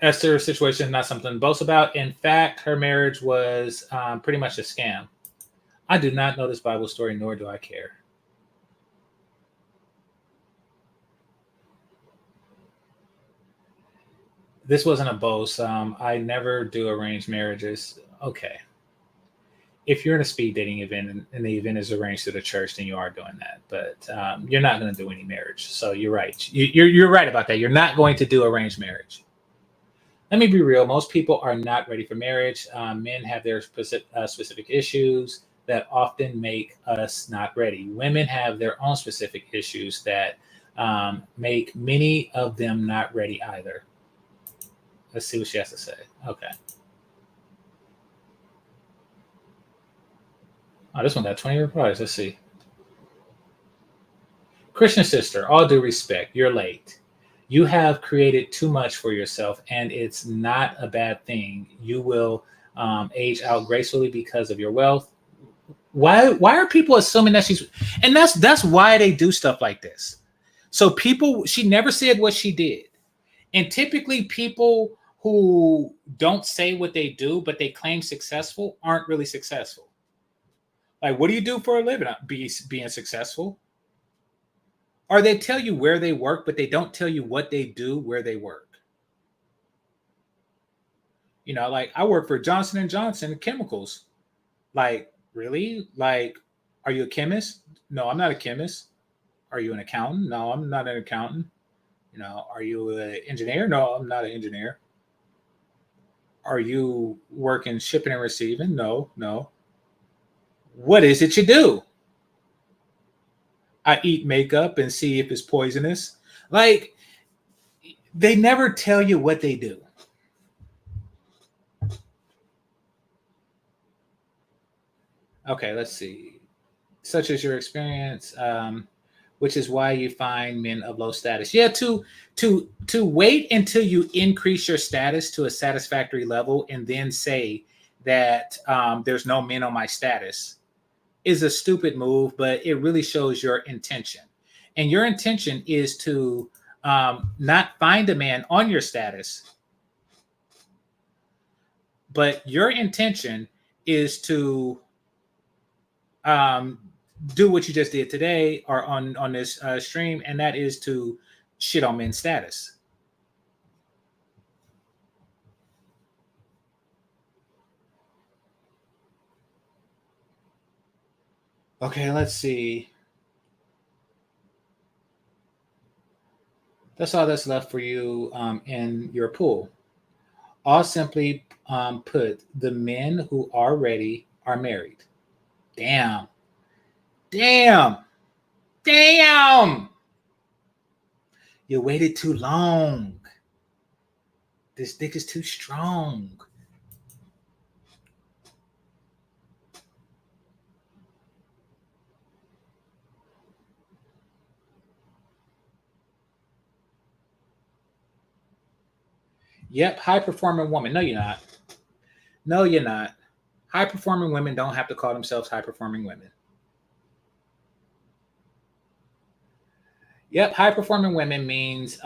Esther's situation is not something to boast about. In fact, her marriage was pretty much a scam. I do not know this Bible story, nor do I care. This wasn't a boast. I never do arranged marriages. Okay. If you're in a speed dating event and the event is arranged through the church, then you are doing that. But you're not going to do any marriage. So you're right. You're right about that. You're not going to do arranged marriage. Let me be real. Most people are not ready for marriage. Men have their specific issues that often make us not ready. Women have their own specific issues that make many of them not ready either. Let's see what she has to say. Okay. Oh, this one got 20 replies. Let's see. Christian sister, all due respect, you're late. You have created too much for yourself, and it's not a bad thing. You will age out gracefully because of your wealth. Why are people assuming that she's, and that's why they do stuff like this. So people, she never said what she did. And typically people who don't say what they do, but they claim successful, aren't really successful. Like, what do you do for a living? Being successful. Or they tell you where they work, but they don't tell you what they do where they work. You know, like I work for Johnson & Johnson Chemicals. Like, really? Like, are you a chemist? No, I'm not a chemist. Are you an accountant? No, I'm not an accountant. You know, are you an engineer? No, I'm not an engineer. Are you working shipping and receiving? No. What is it you do? I eat makeup and see if it's poisonous. Like, they never tell you what they do. Okay, let's see. Such as your experience, which is why you find men of low status. Yeah, to wait until you increase your status to a satisfactory level and then say that there's no men on my status is a stupid move, but it really shows your intention. And your intention is to not find a man on your status, but your intention is to do what you just did today or on this stream, and that is to shit on men's status. Okay, let's see. That's all that's left for you in your pool. I'll simply put the men who are ready are married. Damn. You waited too long. This dick is too strong. Yep, high performing woman. No, you're not. No, you're not. High performing women don't have to call themselves high performing women. Yep, high performing women means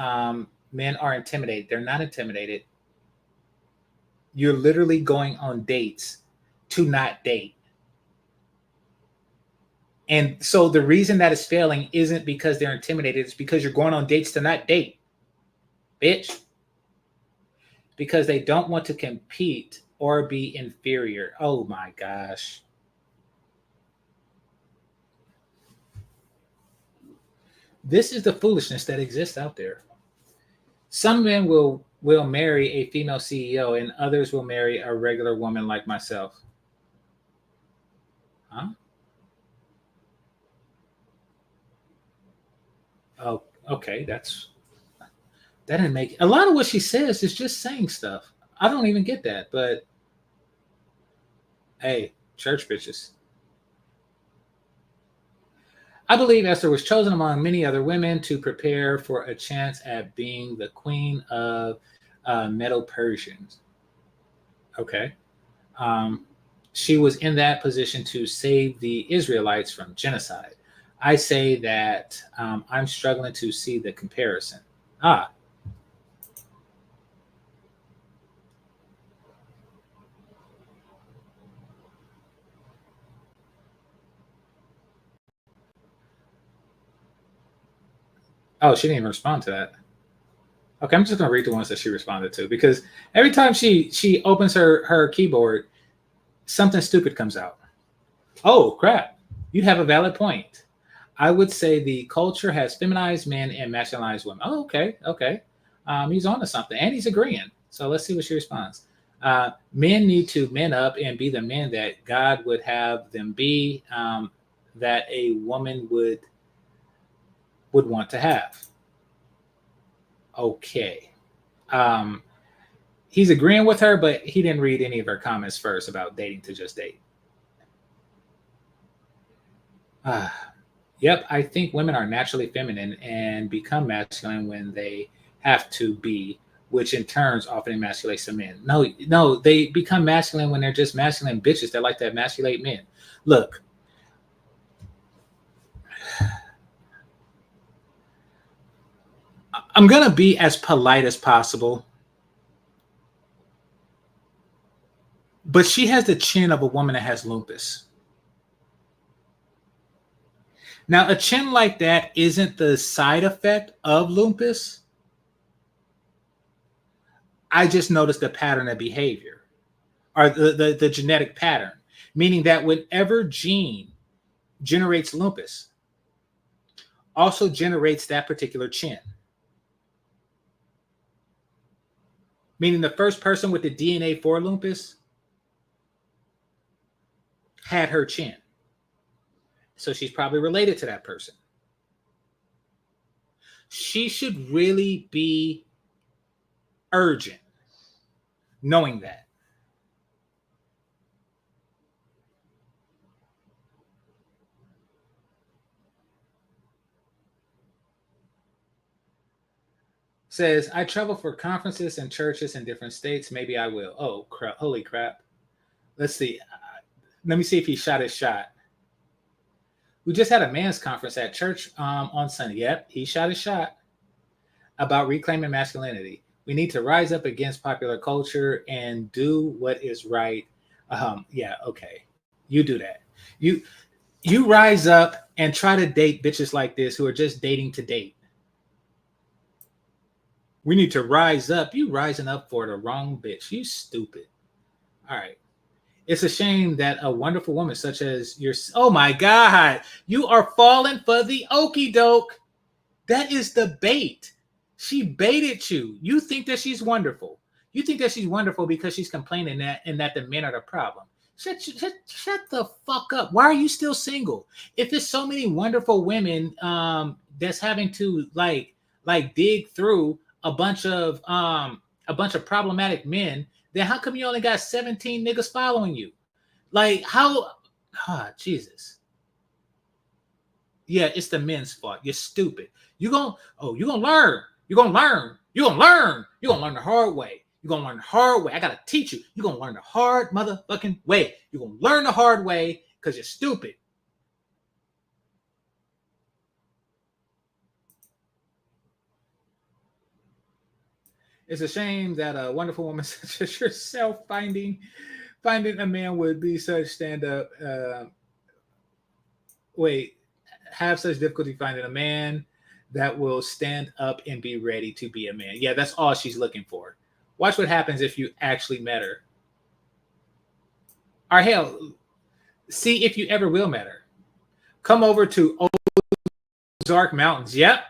men are intimidated. They're not intimidated. You're literally going on dates to not date. And so the reason that is failing isn't because they're intimidated. It's because you're going on dates to not date, bitch. Because they don't want to compete or be inferior. Oh my gosh. This is the foolishness that exists out there. Some men will marry a female CEO and others will marry a regular woman like myself. Huh? Oh, okay. That didn't make a lot of what she says is just saying stuff. I don't even get that, but hey, church bitches. I believe Esther was chosen among many other women to prepare for a chance at being the queen of Medo-Persians. Okay. She was in that position to save the Israelites from genocide. I say that I'm struggling to see the comparison. Oh, she didn't even respond to that. Okay, I'm just going to read the ones that she responded to because every time she opens her keyboard, something stupid comes out. Oh, crap. You have a valid point. I would say the culture has feminized men and masculinized women. Oh, okay. He's on to something, and he's agreeing. So let's see what she responds. Men need to men up and be the men that God would have them be, that a woman would want to have. Okay. He's agreeing with her, but he didn't read any of her comments first about dating to just date. Yep, I think women are naturally feminine and become masculine when they have to be, which in turn often emasculates some men. No, they become masculine when they're just masculine bitches that like to emasculate men. Look, I'm going to be as polite as possible. But she has the chin of a woman that has lupus. Now, a chin like that isn't the side effect of lupus. I just noticed the pattern of behavior, or the genetic pattern, meaning that whenever gene generates lupus, also generates that particular chin. Meaning the first person with the DNA for lupus had her chin. So she's probably related to that person. She should really be urgent knowing that. Says, I travel for conferences and churches in different states. Maybe I will. Oh, crap. Holy crap. Let's see. Let me see if he shot his shot. We just had a man's conference at church on Sunday. Yep, he shot his shot about reclaiming masculinity. We need to rise up against popular culture and do what is right. Yeah, okay. You do that. You rise up and try to date bitches like this who are just dating to date. We need to rise up. You rising up for the wrong bitch. You stupid. All right. It's a shame that a wonderful woman such as your... Oh my God. You are falling for the okie doke. That is the bait. She baited you. You think that she's wonderful. You think that she's wonderful because she's complaining that the men are the problem. Shut the fuck up. Why are you still single? If there's so many wonderful women that's having to like dig through a bunch of problematic men, then how come you only got 17 niggas following you? Like how? Jesus. Yeah, it's the men's fault. You're stupid. You're gonna learn. You're gonna learn. You're gonna learn. You're gonna learn the hard way. You're gonna learn the hard way. I gotta teach you. You're gonna learn the hard motherfucking way. You're gonna learn the hard way because you're stupid. It's a shame that a wonderful woman such as yourself finding a man would be such have such difficulty finding a man that will stand up and be ready to be a man. Yeah, that's all she's looking for. Watch what happens if you actually met her. Or hell, see if you ever will met her. Come over to Ozark Mountains. Yep.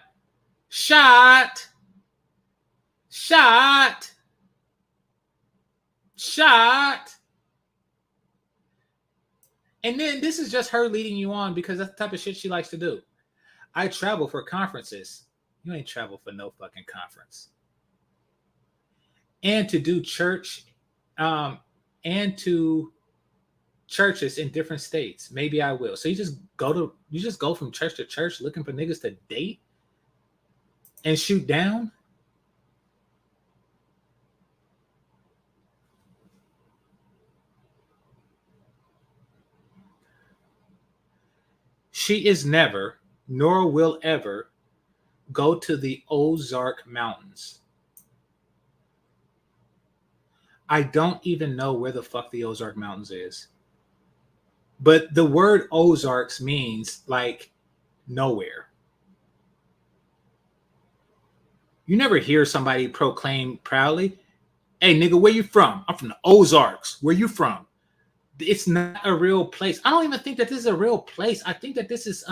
Shot. And then this is just her leading you on because that's the type of shit she likes to do. I travel for conferences. You ain't travel for no fucking conference. And to do church, and to churches in different states. Maybe I will. So you just go from church to church looking for niggas to date and shoot down. She is never, nor will ever, go to the Ozark Mountains. I don't even know where the fuck the Ozark Mountains is. But the word Ozarks means like nowhere. You never hear somebody proclaim proudly, hey nigga, where you from? I'm from the Ozarks. Where you from? It's not a real place. I don't even think that this is a real place. I think that this is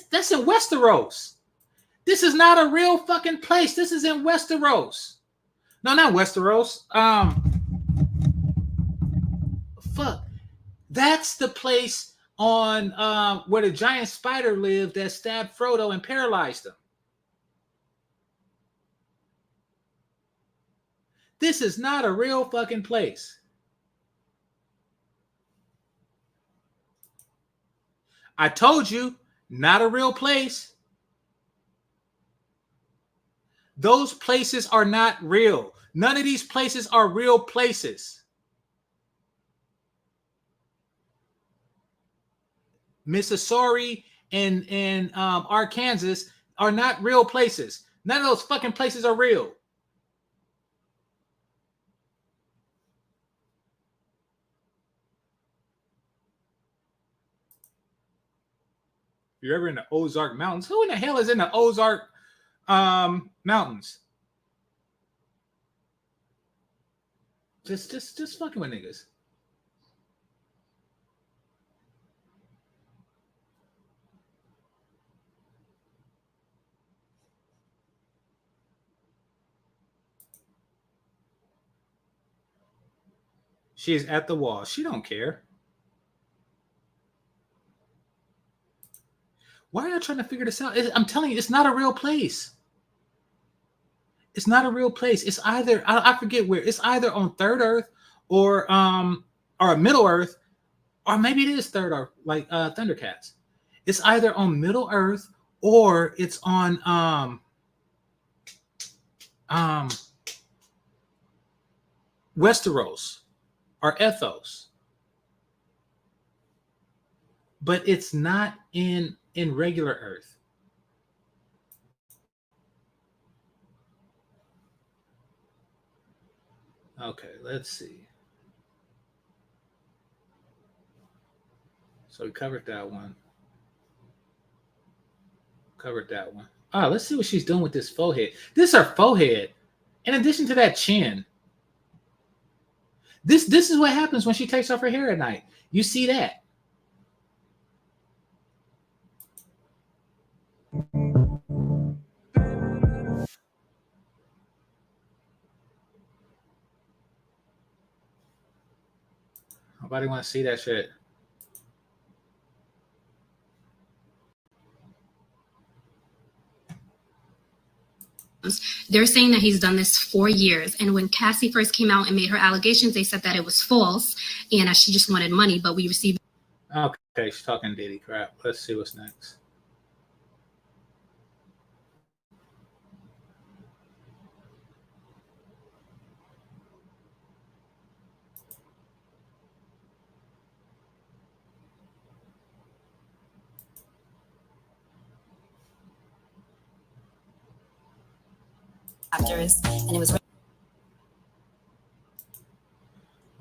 that's in Westeros. This is not a real fucking place. This is in Westeros. No, not Westeros. Fuck. That's the place on where the giant spider lived that stabbed Frodo and paralyzed him. This is not a real fucking place. I told you, not a real place. Those places are not real. None of these places are real places. Mississippi and Arkansas are not real places. None of those fucking places are real. If you're ever in the Ozark Mountains, who in the hell is in the Ozark mountains? Just fucking with niggas. She is at the wall. She don't care. Why are you trying to figure this out? I'm telling you, it's not a real place. It's not a real place. It's either I forget where. It's either on Third Earth or Middle Earth, or maybe it is Third Earth, like Thundercats. It's either on Middle Earth or it's on Westeros or Ethos. But it's not in regular Earth. Okay, let's see. So we covered that one. Covered that one. Oh, let's see what she's doing with this forehead. This is her forehead. In addition to that chin. This is what happens when she takes off her hair at night. You see that. Nobody want to see that shit. They're saying that he's done this for years. And when Cassie first came out and made her allegations, they said that it was false and she just wanted money, but we received. Okay, she's talking Diddy crap. Let's see what's next. And it was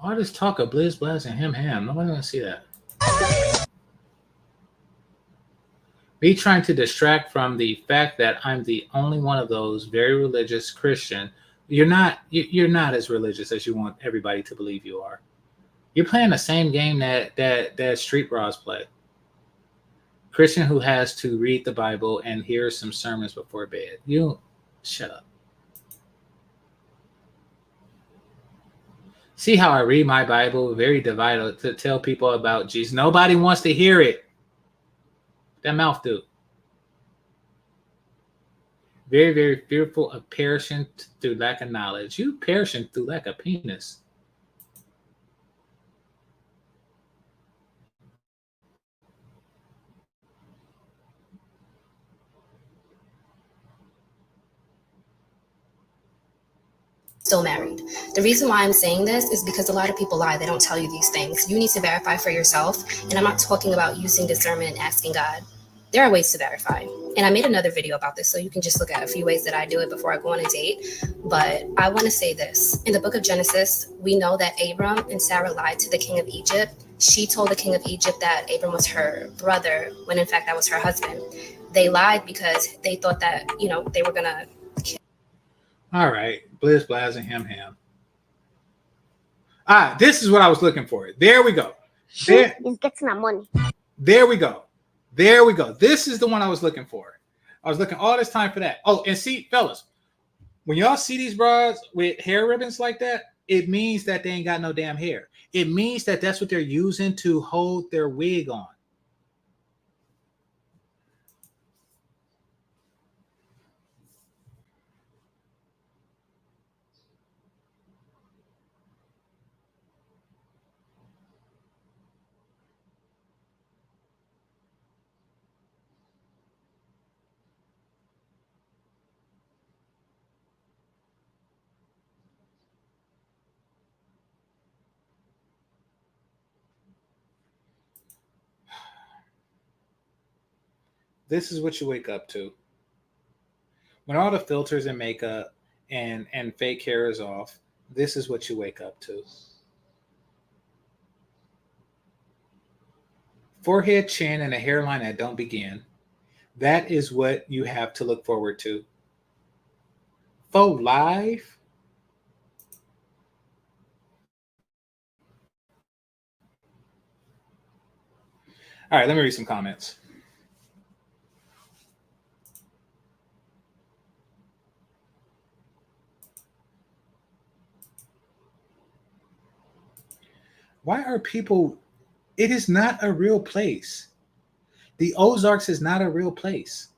All this talk of Blizz Blast and ham. Nobody want to see that. Me trying to distract from the fact that I'm the only one of those very religious Christian. You're not as religious as you want everybody to believe you are. You're playing the same game that street bras play. Christian who has to read the Bible and hear some sermons before bed. You shut up. See how I read my Bible, very divided, to tell people about Jesus. Nobody wants to hear it. That mouth do. Very, very fearful of perishing through lack of knowledge. You perishing through lack of penis. still married. The reason why I'm saying this is because a lot of people lie. They don't tell you these things. You need to verify for yourself. And I'm not talking about using discernment and asking God. There are ways to verify. And I made another video about this, so you can just look at a few ways that I do it before I go on a date. But I want to say this. In the book of Genesis, we know that Abram and Sarah lied to the king of Egypt. She told the king of Egypt that Abram was her brother, when in fact that was her husband. They lied because they thought that, they were going to kill. All right. Blizz, blaz, and ham. This is what I was looking for. There we go. Just get some money. There we go. This is the one I was looking for. I was looking all this time for that. Oh, and see, fellas, when y'all see these bras with hair ribbons like that, it means that they ain't got no damn hair. It means that that's what they're using to hold their wig on. This is what you wake up to. When all the filters and makeup and fake hair is off, this is what you wake up to. Forehead, chin, and a hairline that don't begin. That is what you have to look forward to. Faux live. All right, let me read some comments. Why are people? It is not a real place. The Ozarks is not a real place.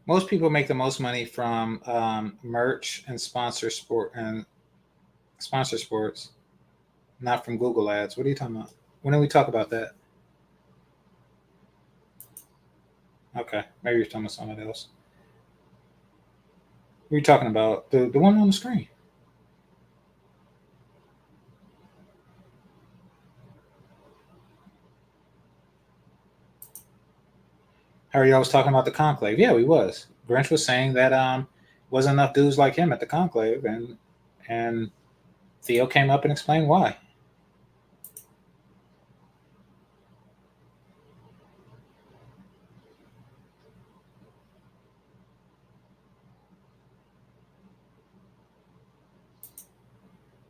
Most people make the most money from merch and sponsor sports, not from Google ads. What are you talking about? When did we talk about that? Okay, maybe you're talking about somebody else. What are you talking about? The one on the screen. Harry, I was talking about the conclave. Yeah, we was. Grinch was saying that wasn't enough dudes like him at the conclave, and Theo came up and explained why.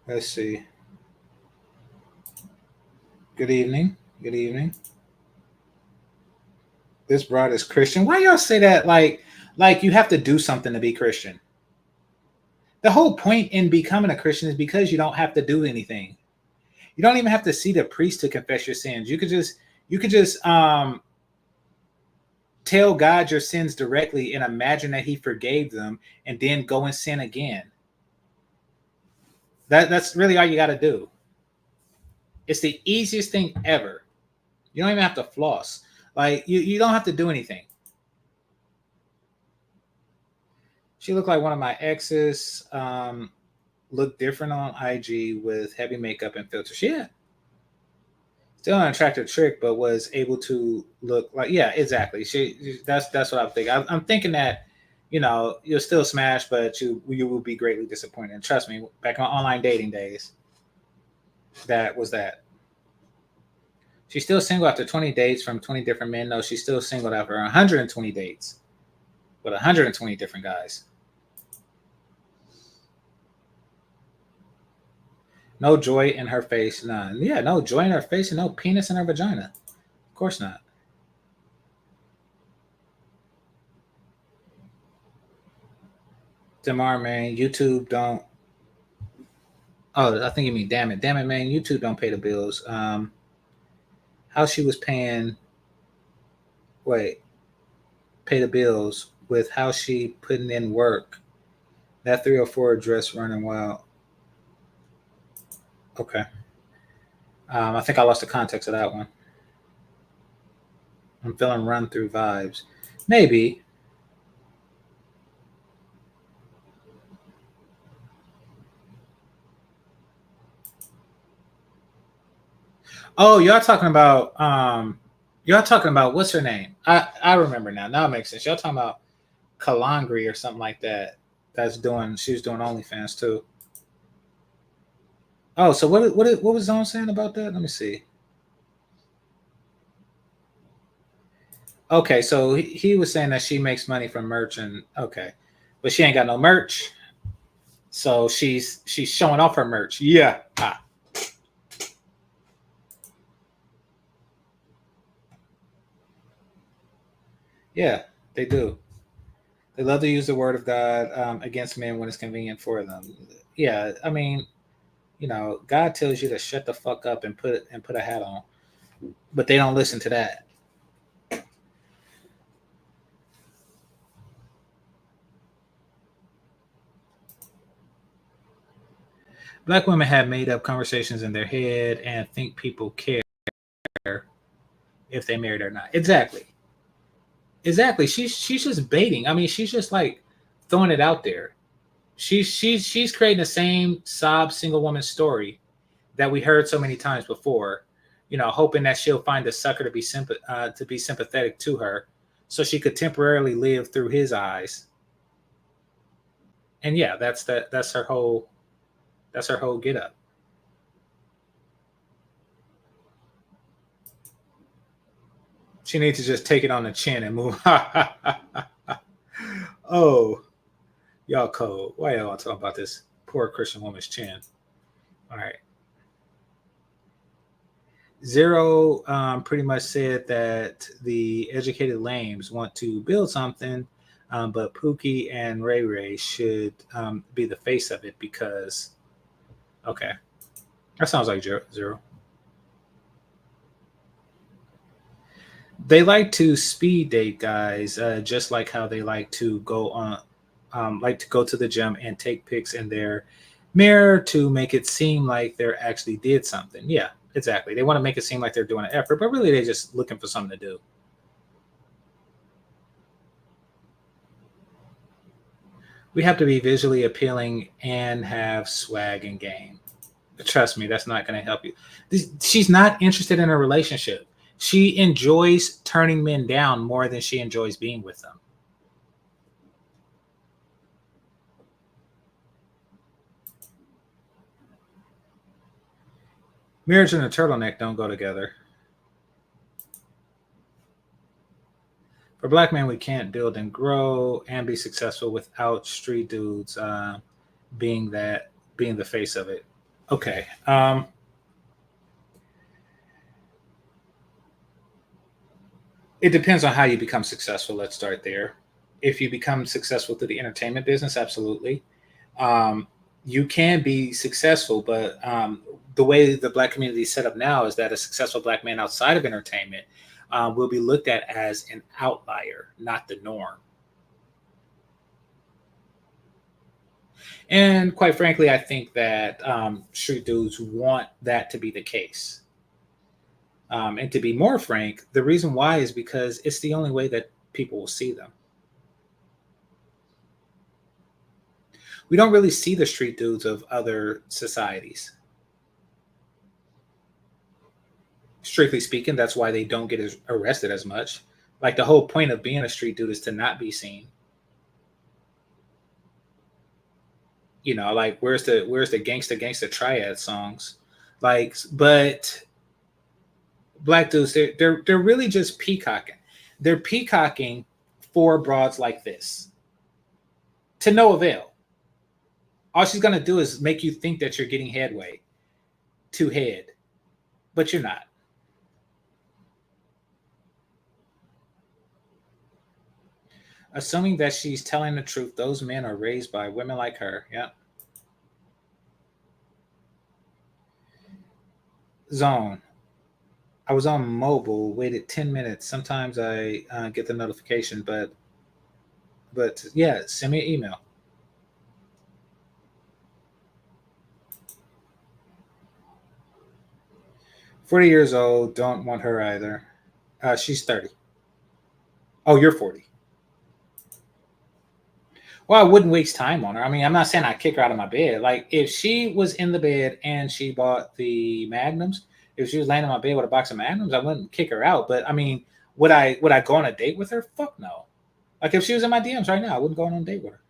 Let's see. Good evening. Good evening. This broad is Christian. Why y'all say that like you have to do something to be Christian? The whole point in becoming a Christian is because you don't have to do anything. You don't even have to see the priest to confess your sins. You could just tell God your sins directly and imagine that he forgave them and then go and sin again. That's really all you got to do. It's the easiest thing ever. You don't even have to floss. Like you don't have to do anything. She looked like one of my exes. Looked different on IG with heavy makeup and filters. Yeah. Still an attractive trick, but was able to look like, yeah, exactly. That's what I'm thinking. I'm thinking that, you'll still smash, but you will be greatly disappointed. And trust me, back in my online dating days, that was that. She's still single after 20 dates from 20 different men. No, she's still single after 120 dates with 120 different guys. No joy in her face, none. Yeah, no joy in her face and no penis in her vagina. Of course not. Demar, man, YouTube don't. Oh, I think you mean damn it, man. YouTube don't pay the bills. How she was paying? Wait, pay the bills with how she putting in work. That 304 address running wild. Okay. I think I lost the context of that one. I'm feeling run through vibes. Maybe. Oh, y'all talking about what's her name? I remember now. Now it makes sense. Y'all talking about Kalangri or something like that. She was doing OnlyFans too. Oh, so what was Zone saying about that? Let me see. Okay, so he was saying that she makes money from merch and okay, but she ain't got no merch, so she's showing off her merch. Yeah. Yeah, they do. They love to use the word of God against men when it's convenient for them. Yeah, I mean, God tells you to shut the fuck up and put a hat on, but they don't listen to that. Black women have made up conversations in their head and think people care. if they married or not. Exactly. She's just baiting. I mean, she's just like throwing it out there. She's creating the same sob single woman story that we heard so many times before. Hoping that she'll find a sucker to be sympathetic to her, so she could temporarily live through his eyes. And yeah, that's her whole get up. She needs to just take it on the chin and move. Oh, y'all cold. Why y'all talking about this poor Christian woman's chin? All right. Zero pretty much said that the educated lames want to build something, but Pookie and Ray Ray should be the face of it because, okay. That sounds like Zero. They like to speed date guys, just like how they like to go to the gym and take pics in their mirror to make it seem like they actually did something. Yeah, exactly. They want to make it seem like they're doing an effort, but really they're just looking for something to do. We have to be visually appealing and have swag and game. Trust me, that's not going to help you. She's not interested in a relationship. She enjoys turning men down more than she enjoys being with them. Marriage and a turtleneck don't go together. For Black men, we can't build and grow and be successful without street dudes being the face of it. Okay. It depends on how you become successful. Let's start there. If you become successful through the entertainment business, absolutely. You can be successful, but the way the Black community is set up now is that a successful Black man outside of entertainment will be looked at as an outlier, not the norm. And quite frankly, I think that street dudes want that to be the case. And to be more frank, the reason why is because it's the only way that people will see them. We don't really see the street dudes of other societies. Strictly speaking, that's why they don't get arrested as much. Like the whole point of being a street dude is to not be seen. Like where's the gangsta triad songs? Like, but Black dudes, they're really just peacocking. They're peacocking for broads like this to no avail. All she's gonna do is make you think that you're getting headway to head, but you're not. Assuming that she's telling the truth, those men are raised by women like her. Yeah. Zone. I was on mobile, waited 10 minutes. Sometimes I get the notification, but yeah, send me an email. "40 years old, don't want her either." She's 30. Oh, you're 40. Well, I wouldn't waste time on her. I mean, I'm not saying I'd kick her out of my bed. Like, if she was in the bed and she bought the Magnums, if she was laying in my bed with a box of Magnums, I wouldn't kick her out. But I mean, would I go on a date with her? Fuck no. Like, if she was in my DMs right now, I wouldn't go on a date with her.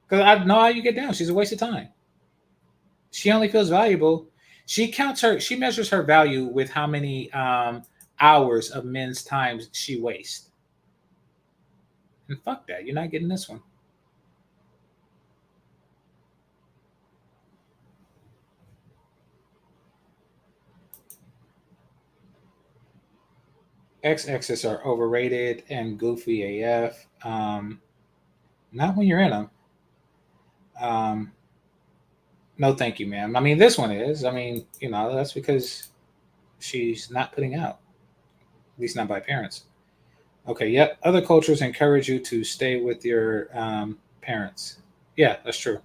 Because I know how you get down. She's a waste of time. She only feels valuable. She measures her value with how many hours of men's time she wastes. And fuck that. You're not getting this one. XXs are overrated and goofy AF. Not when you're in them. No, thank you, ma'am. I mean, this one is. I mean, that's because she's not putting out. At least not by parents. Okay, yep. Other cultures encourage you to stay with your parents. Yeah, that's true.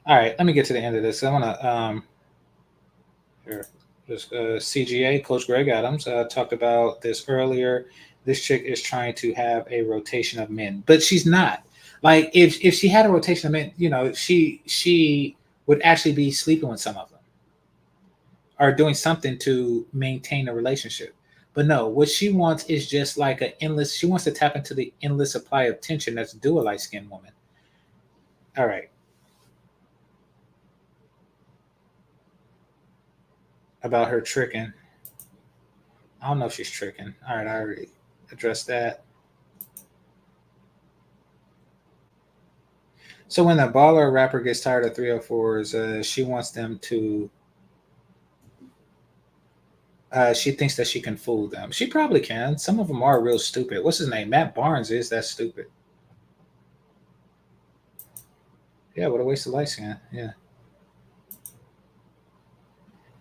All right, let me get to the end of this. I want to here. CGA, Coach Greg Adams, talked about this earlier. This chick is trying to have a rotation of men, but she's not. Like if she had a rotation of men, she would actually be sleeping with some of them or doing something to maintain a relationship. But no, what she wants is just like an endless. She wants to tap into the endless supply of tension that's due a light skinned woman. All right. About her tricking. I don't know if she's tricking. All right, I already addressed that. So when a baller rapper gets tired of 304s, she wants them to. She thinks that she can fool them. She probably can. Some of them are real stupid. What's his name? Matt Barnes is that stupid. Yeah, what a waste of light skin. Yeah.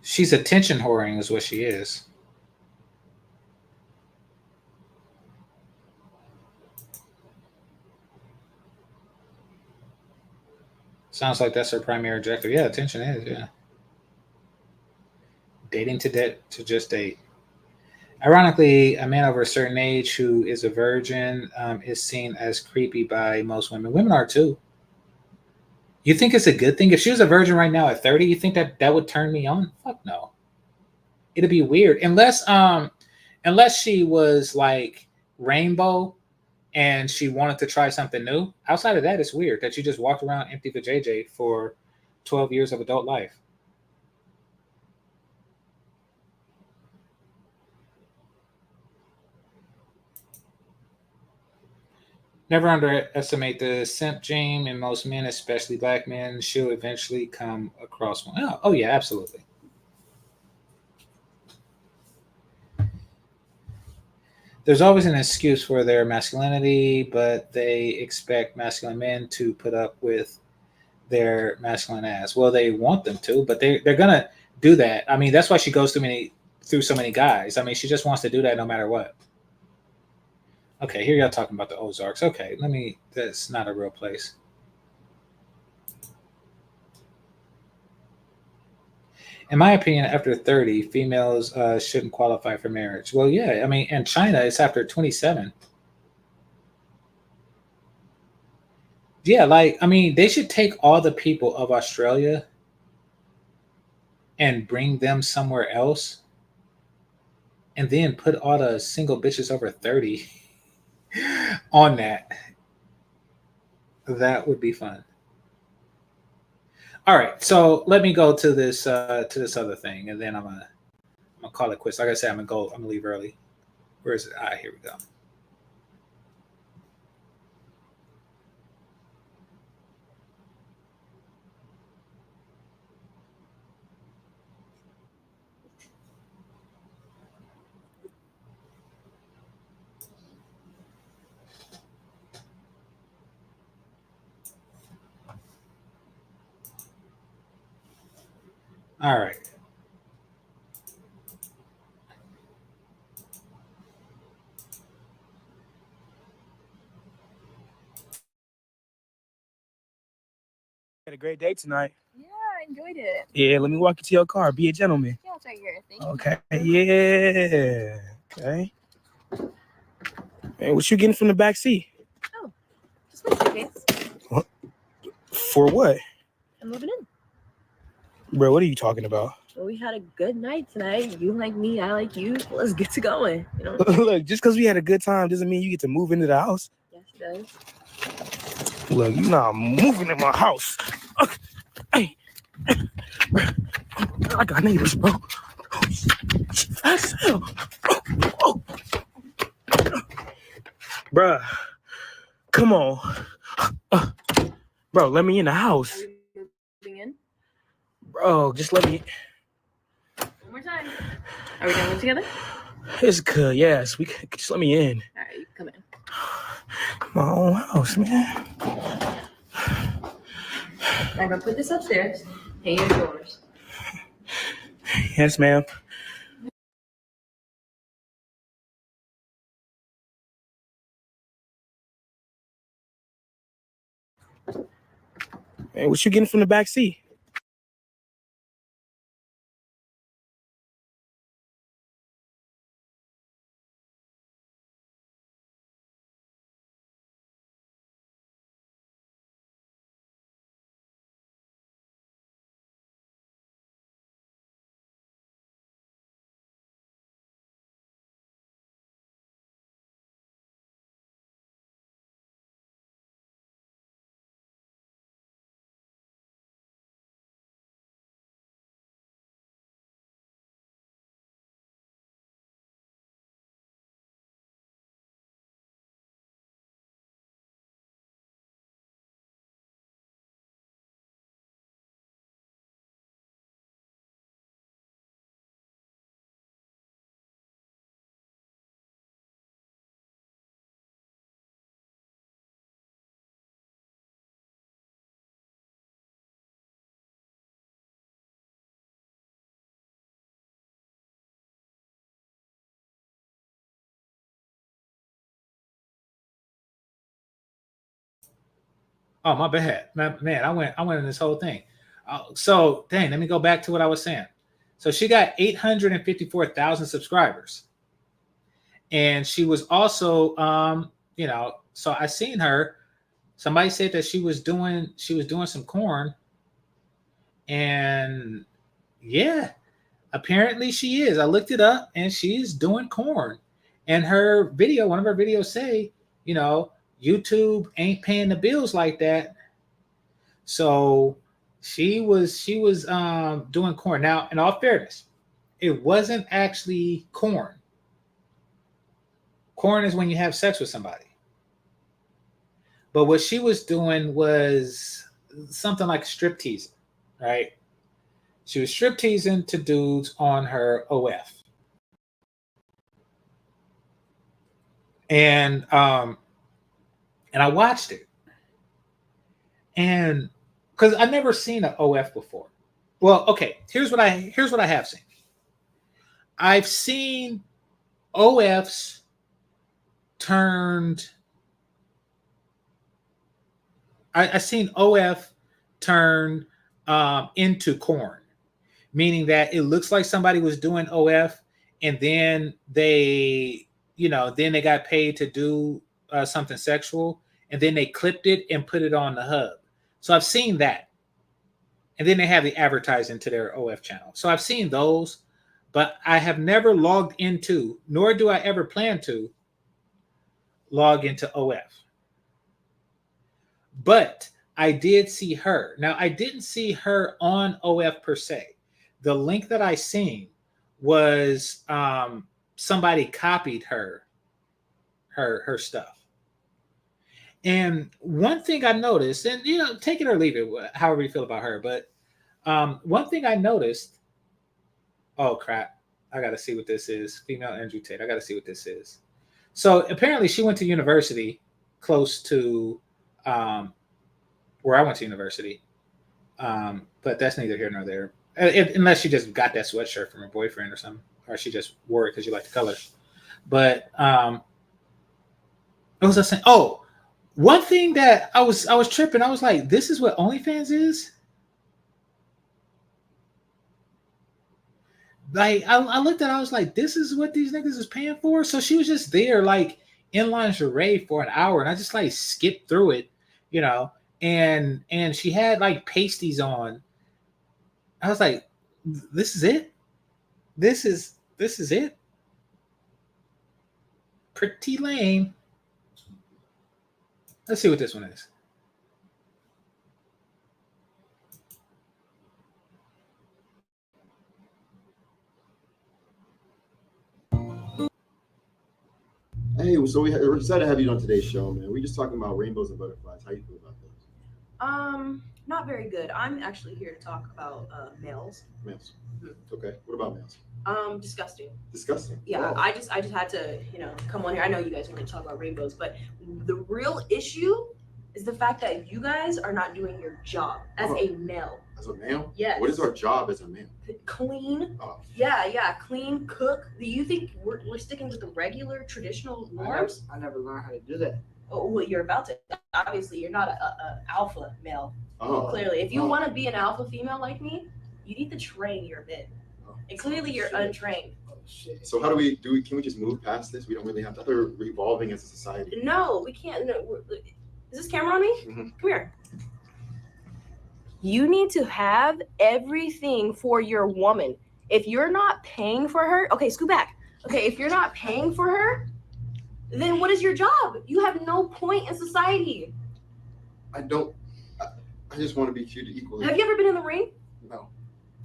She's attention whoring, is what she is. Sounds like that's her primary objective. Yeah, attention is. Yeah. Dating to just date. Ironically, a man over a certain age who is a virgin is seen as creepy by most women. Women are too. You think it's a good thing? If she was a virgin right now at 30, you think that would turn me on? Fuck no. It'd be weird. Unless she was like rainbow and she wanted to try something new. Outside of that, it's weird that you just walked around empty for JJ for 12 years of adult life. Never underestimate the simp gene in most men, especially black men. She'll eventually come across one. Oh yeah, absolutely. There's always an excuse for their masculinity, but they expect masculine men to put up with their masculine ass. Well, they want them to, but they're gonna do that. I mean, that's why she goes through so many guys. I mean, she just wants to do that no matter what. Okay, here y'all talking about the Ozarks. Okay, that's not a real place. In my opinion, after 30, females shouldn't qualify for marriage. Well, yeah, I mean, in China, it's after 27. Yeah, like, I mean, they should take all the people of Australia and bring them somewhere else and then put all the single bitches over 30 on that. That would be fun. All right, so let me go to this other thing, and then I'm gonna call it quits. Like I said, I'm gonna leave early. Where is it? Ah, here we go. All right. Had a great day tonight. Yeah, I enjoyed it. Yeah, let me walk you to your car. Be a gentleman. Yeah, it's right here. Thank you. Okay. Yeah. Okay. Hey, what you getting from the back seat? Oh, just my suitcase. What? For what? I'm moving in. Bro, what are you talking about? Well, we had a good night tonight. You like me, I like you. Let's get to going. You know? Look, just because we had a good time doesn't mean you get to move into the house. Yes, it does. Look, you're not moving in my house. Hey. I got neighbors, bro. Fast hell. Oh. Bruh, come on. Bro, let me in the house. Are we moving in? Bro, just let me. One more time. Are we going together? It's good, yes. We can, just let me in. All right, you come in. My own house, man. I'm gonna put this upstairs. Hey, here's yours. Yes, ma'am. Hey, what you getting from the back seat? Oh, my bad, man. I went in this whole thing. So dang, let me go back to what I was saying. So she got 854,000 subscribers, and she was also, so I seen her. Somebody said that she was doing some corn, and yeah, apparently she is. I looked it up, and she's doing corn. And her video, one of her videos, say, YouTube ain't paying the bills like that. So she was doing corn. Now, in all fairness, it wasn't actually corn. Corn is when you have sex with somebody. But what she was doing was something like strip teasing, right? She was strip teasing to dudes on her OF. And I watched it. And because I've never seen an OF before. Well, okay, here's what I have seen. I've seen OFs turned. I've seen OF turn into corn, meaning that it looks like somebody was doing OF, and then they got paid to do something sexual, and then they clipped it and put it on the hub. So I've seen that. And then they have the advertising to their OF channel. So I've seen those, but I have never logged into, nor do I ever plan to log into OF. But I did see her. Now, I didn't see her on OF per se. The link that I seen was somebody copied her stuff. And one thing I noticed, and take it or leave it, however you feel about her, but one thing I noticed, oh crap, I got to see what this is. Female Andrew Tate, I got to see what this is. So apparently she went to university close to where I went to university, but that's neither here nor there. Unless she just got that sweatshirt from her boyfriend or something, or she just wore it because she liked the color. But what was I saying? Oh, one thing that I was tripping. I was like, "This is what OnlyFans is." Like I looked at it, I was like, "This is what these niggas is paying for." So she was just there, like in lingerie for an hour, and I just like skipped through it, and she had like pasties on. I was like, "This is it. This is it." Pretty lame. Let's see what this one is. Hey, so we're excited to have you on today's show, man. We're just talking about rainbows and butterflies. How you feel about those? Not very good. I'm actually here to talk about males. Males. Okay. What about males? Disgusting. Disgusting. Yeah, Wow. I just had to, come on here. I know you guys want to talk about rainbows, but the real issue is the fact that you guys are not doing your job as a male. As a male? Yes. What is our job as a male? Clean. Oh. Yeah, clean, cook. Do you think we're sticking with the regular traditional norms? I never learned how to do that. Oh, well, you're about to. Obviously, you're not a alpha male. Oh. Clearly, if you want to be an alpha female like me, you need to train your men. And clearly, you're untrained. Oh shit. So how do we can we just move past this? We don't really have to. We're evolving as a society. No, we can't. No, is this camera on me? Mhm. Come here. You need to have everything for your woman. If you're not paying for her, okay, scoot back. Okay, if you're not paying for her, then what is your job? You have no point in society. I just want to be treated equally. Have you ever been in the ring? No.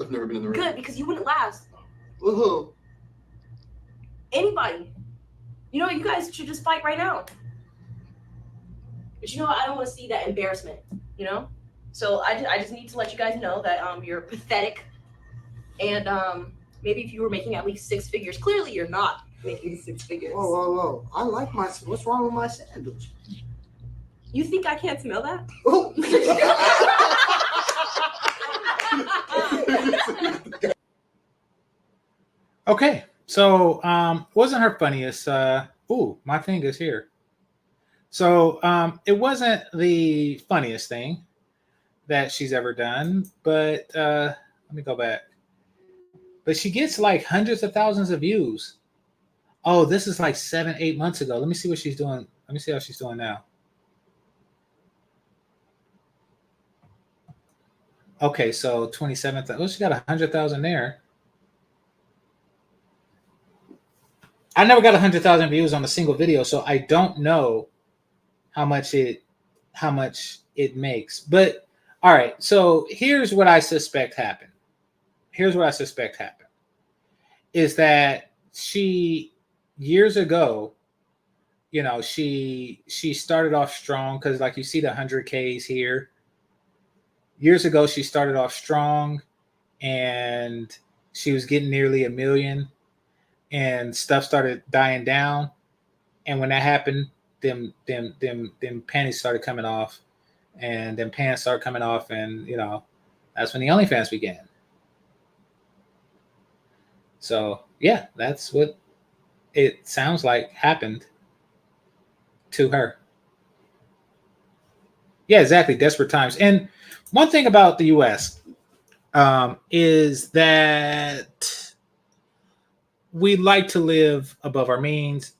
I've never been in the ring. Good, because you wouldn't last. Woohoo. Anybody. You guys should just fight right now. But I don't want to see that embarrassment, So I just need to let you guys know that you're pathetic. And maybe if you were making at least 6 figures, clearly you're not making 6 figures. Whoa. I like what's wrong with my sandals? You think I can't smell that? Oh. Okay, so wasn't her funniest? My thing is here. So it wasn't the funniest thing that she's ever done, but let me go back. But she gets like hundreds of thousands of views. Oh, this is like 7, 8 months ago. Let me see what she's doing. Let me see how she's doing now. Okay, so 27th. Oh, she got 100,000 there. I never got 100,000 views on a single video, so I don't know how much it makes. But all right, so here's what I suspect happened. Is that she years ago, you know, she started off strong because like you see the 100Ks here. Years ago, she started off strong and she was getting nearly 1 million and stuff started dying down. And when that happened, them panties started coming off and them pants started coming off. And, you know, that's when the OnlyFans began. So, yeah, that's what it sounds like happened to her. Yeah, exactly. Desperate times. And one thing about the U.S. Is that we like to live above our means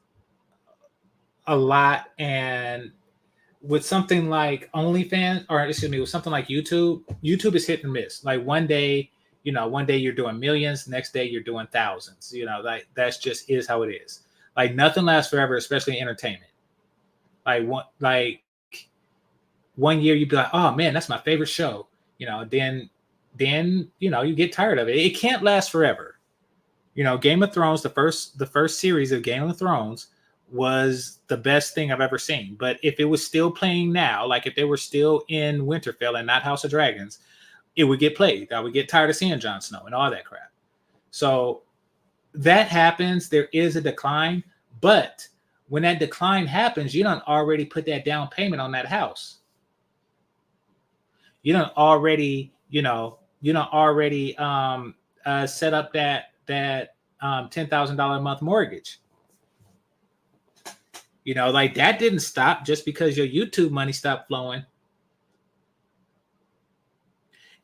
a lot. And with something like OnlyFans, or excuse me, with something like YouTube, YouTube is hit and miss. Like one day you're doing millions, next day you're doing thousands. You know, like that's just is how it is. Like nothing lasts forever, especially in entertainment. Like one year you'd be like, oh man, that's my favorite show. You know, then you know you get tired of it. It can't last forever. You know, Game of Thrones, the first series of Game of Thrones was the best thing I've ever seen. But if it was still playing now, like if they were still in Winterfell and not House of Dragons, it would get played. I would get tired of seeing Jon Snow and all that crap. So that happens. There is a decline, but when that decline happens, you don't already put that down payment on that house. You don't already, set up that $10,000 a month mortgage. You know, like that didn't stop just because your YouTube money stopped flowing.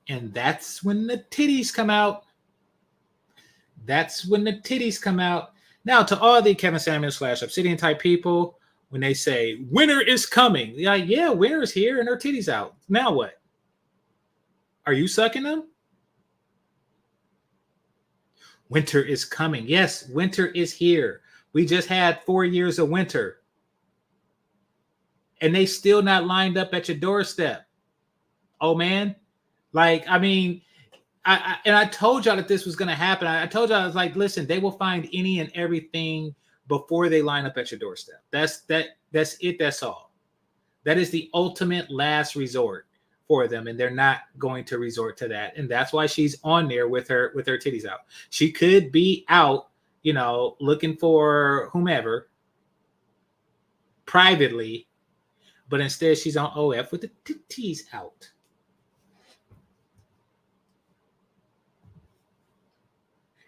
And that's when the titties come out. Now, to all the Kevin Samuels / Obsidian type people, when they say winter is coming, like, yeah, winter is here and her titties out. Now what? Are you sucking them? Winter is coming. Yes, winter is here. We just had 4 years of winter. And they still not lined up at your doorstep. Oh, man. Like, I mean, I told y'all that this was going to happen. I told y'all, I was like, listen, they will find any and everything before they line up at your doorstep. That's it. That's all. That is the ultimate last resort for them. And they're not going to resort to that. And that's why she's on there with her titties out. She could be out, you know, looking for whomever privately, but instead she's on OF with the titties out.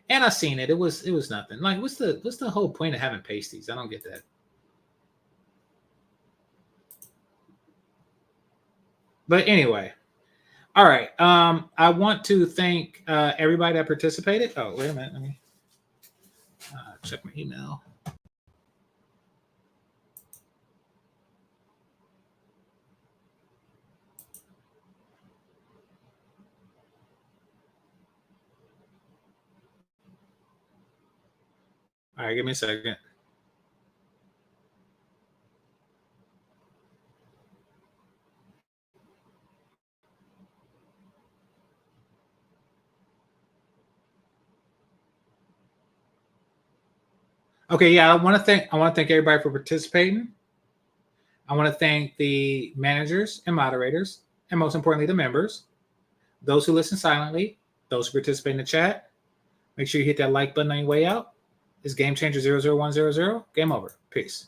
And I seen it. It was nothing. Like, what's the whole point of having pasties? I don't get that. But anyway, all right. I want to thank everybody that participated. Oh, wait a minute. Let me check my email. All right, give me a second. Okay, yeah, I want to thank everybody for participating. I want to thank the managers and moderators, and most importantly, the members, those who listen silently, those who participate in the chat. Make sure you hit that like button on your way out. It's GameChanger 00100. Game over. Peace.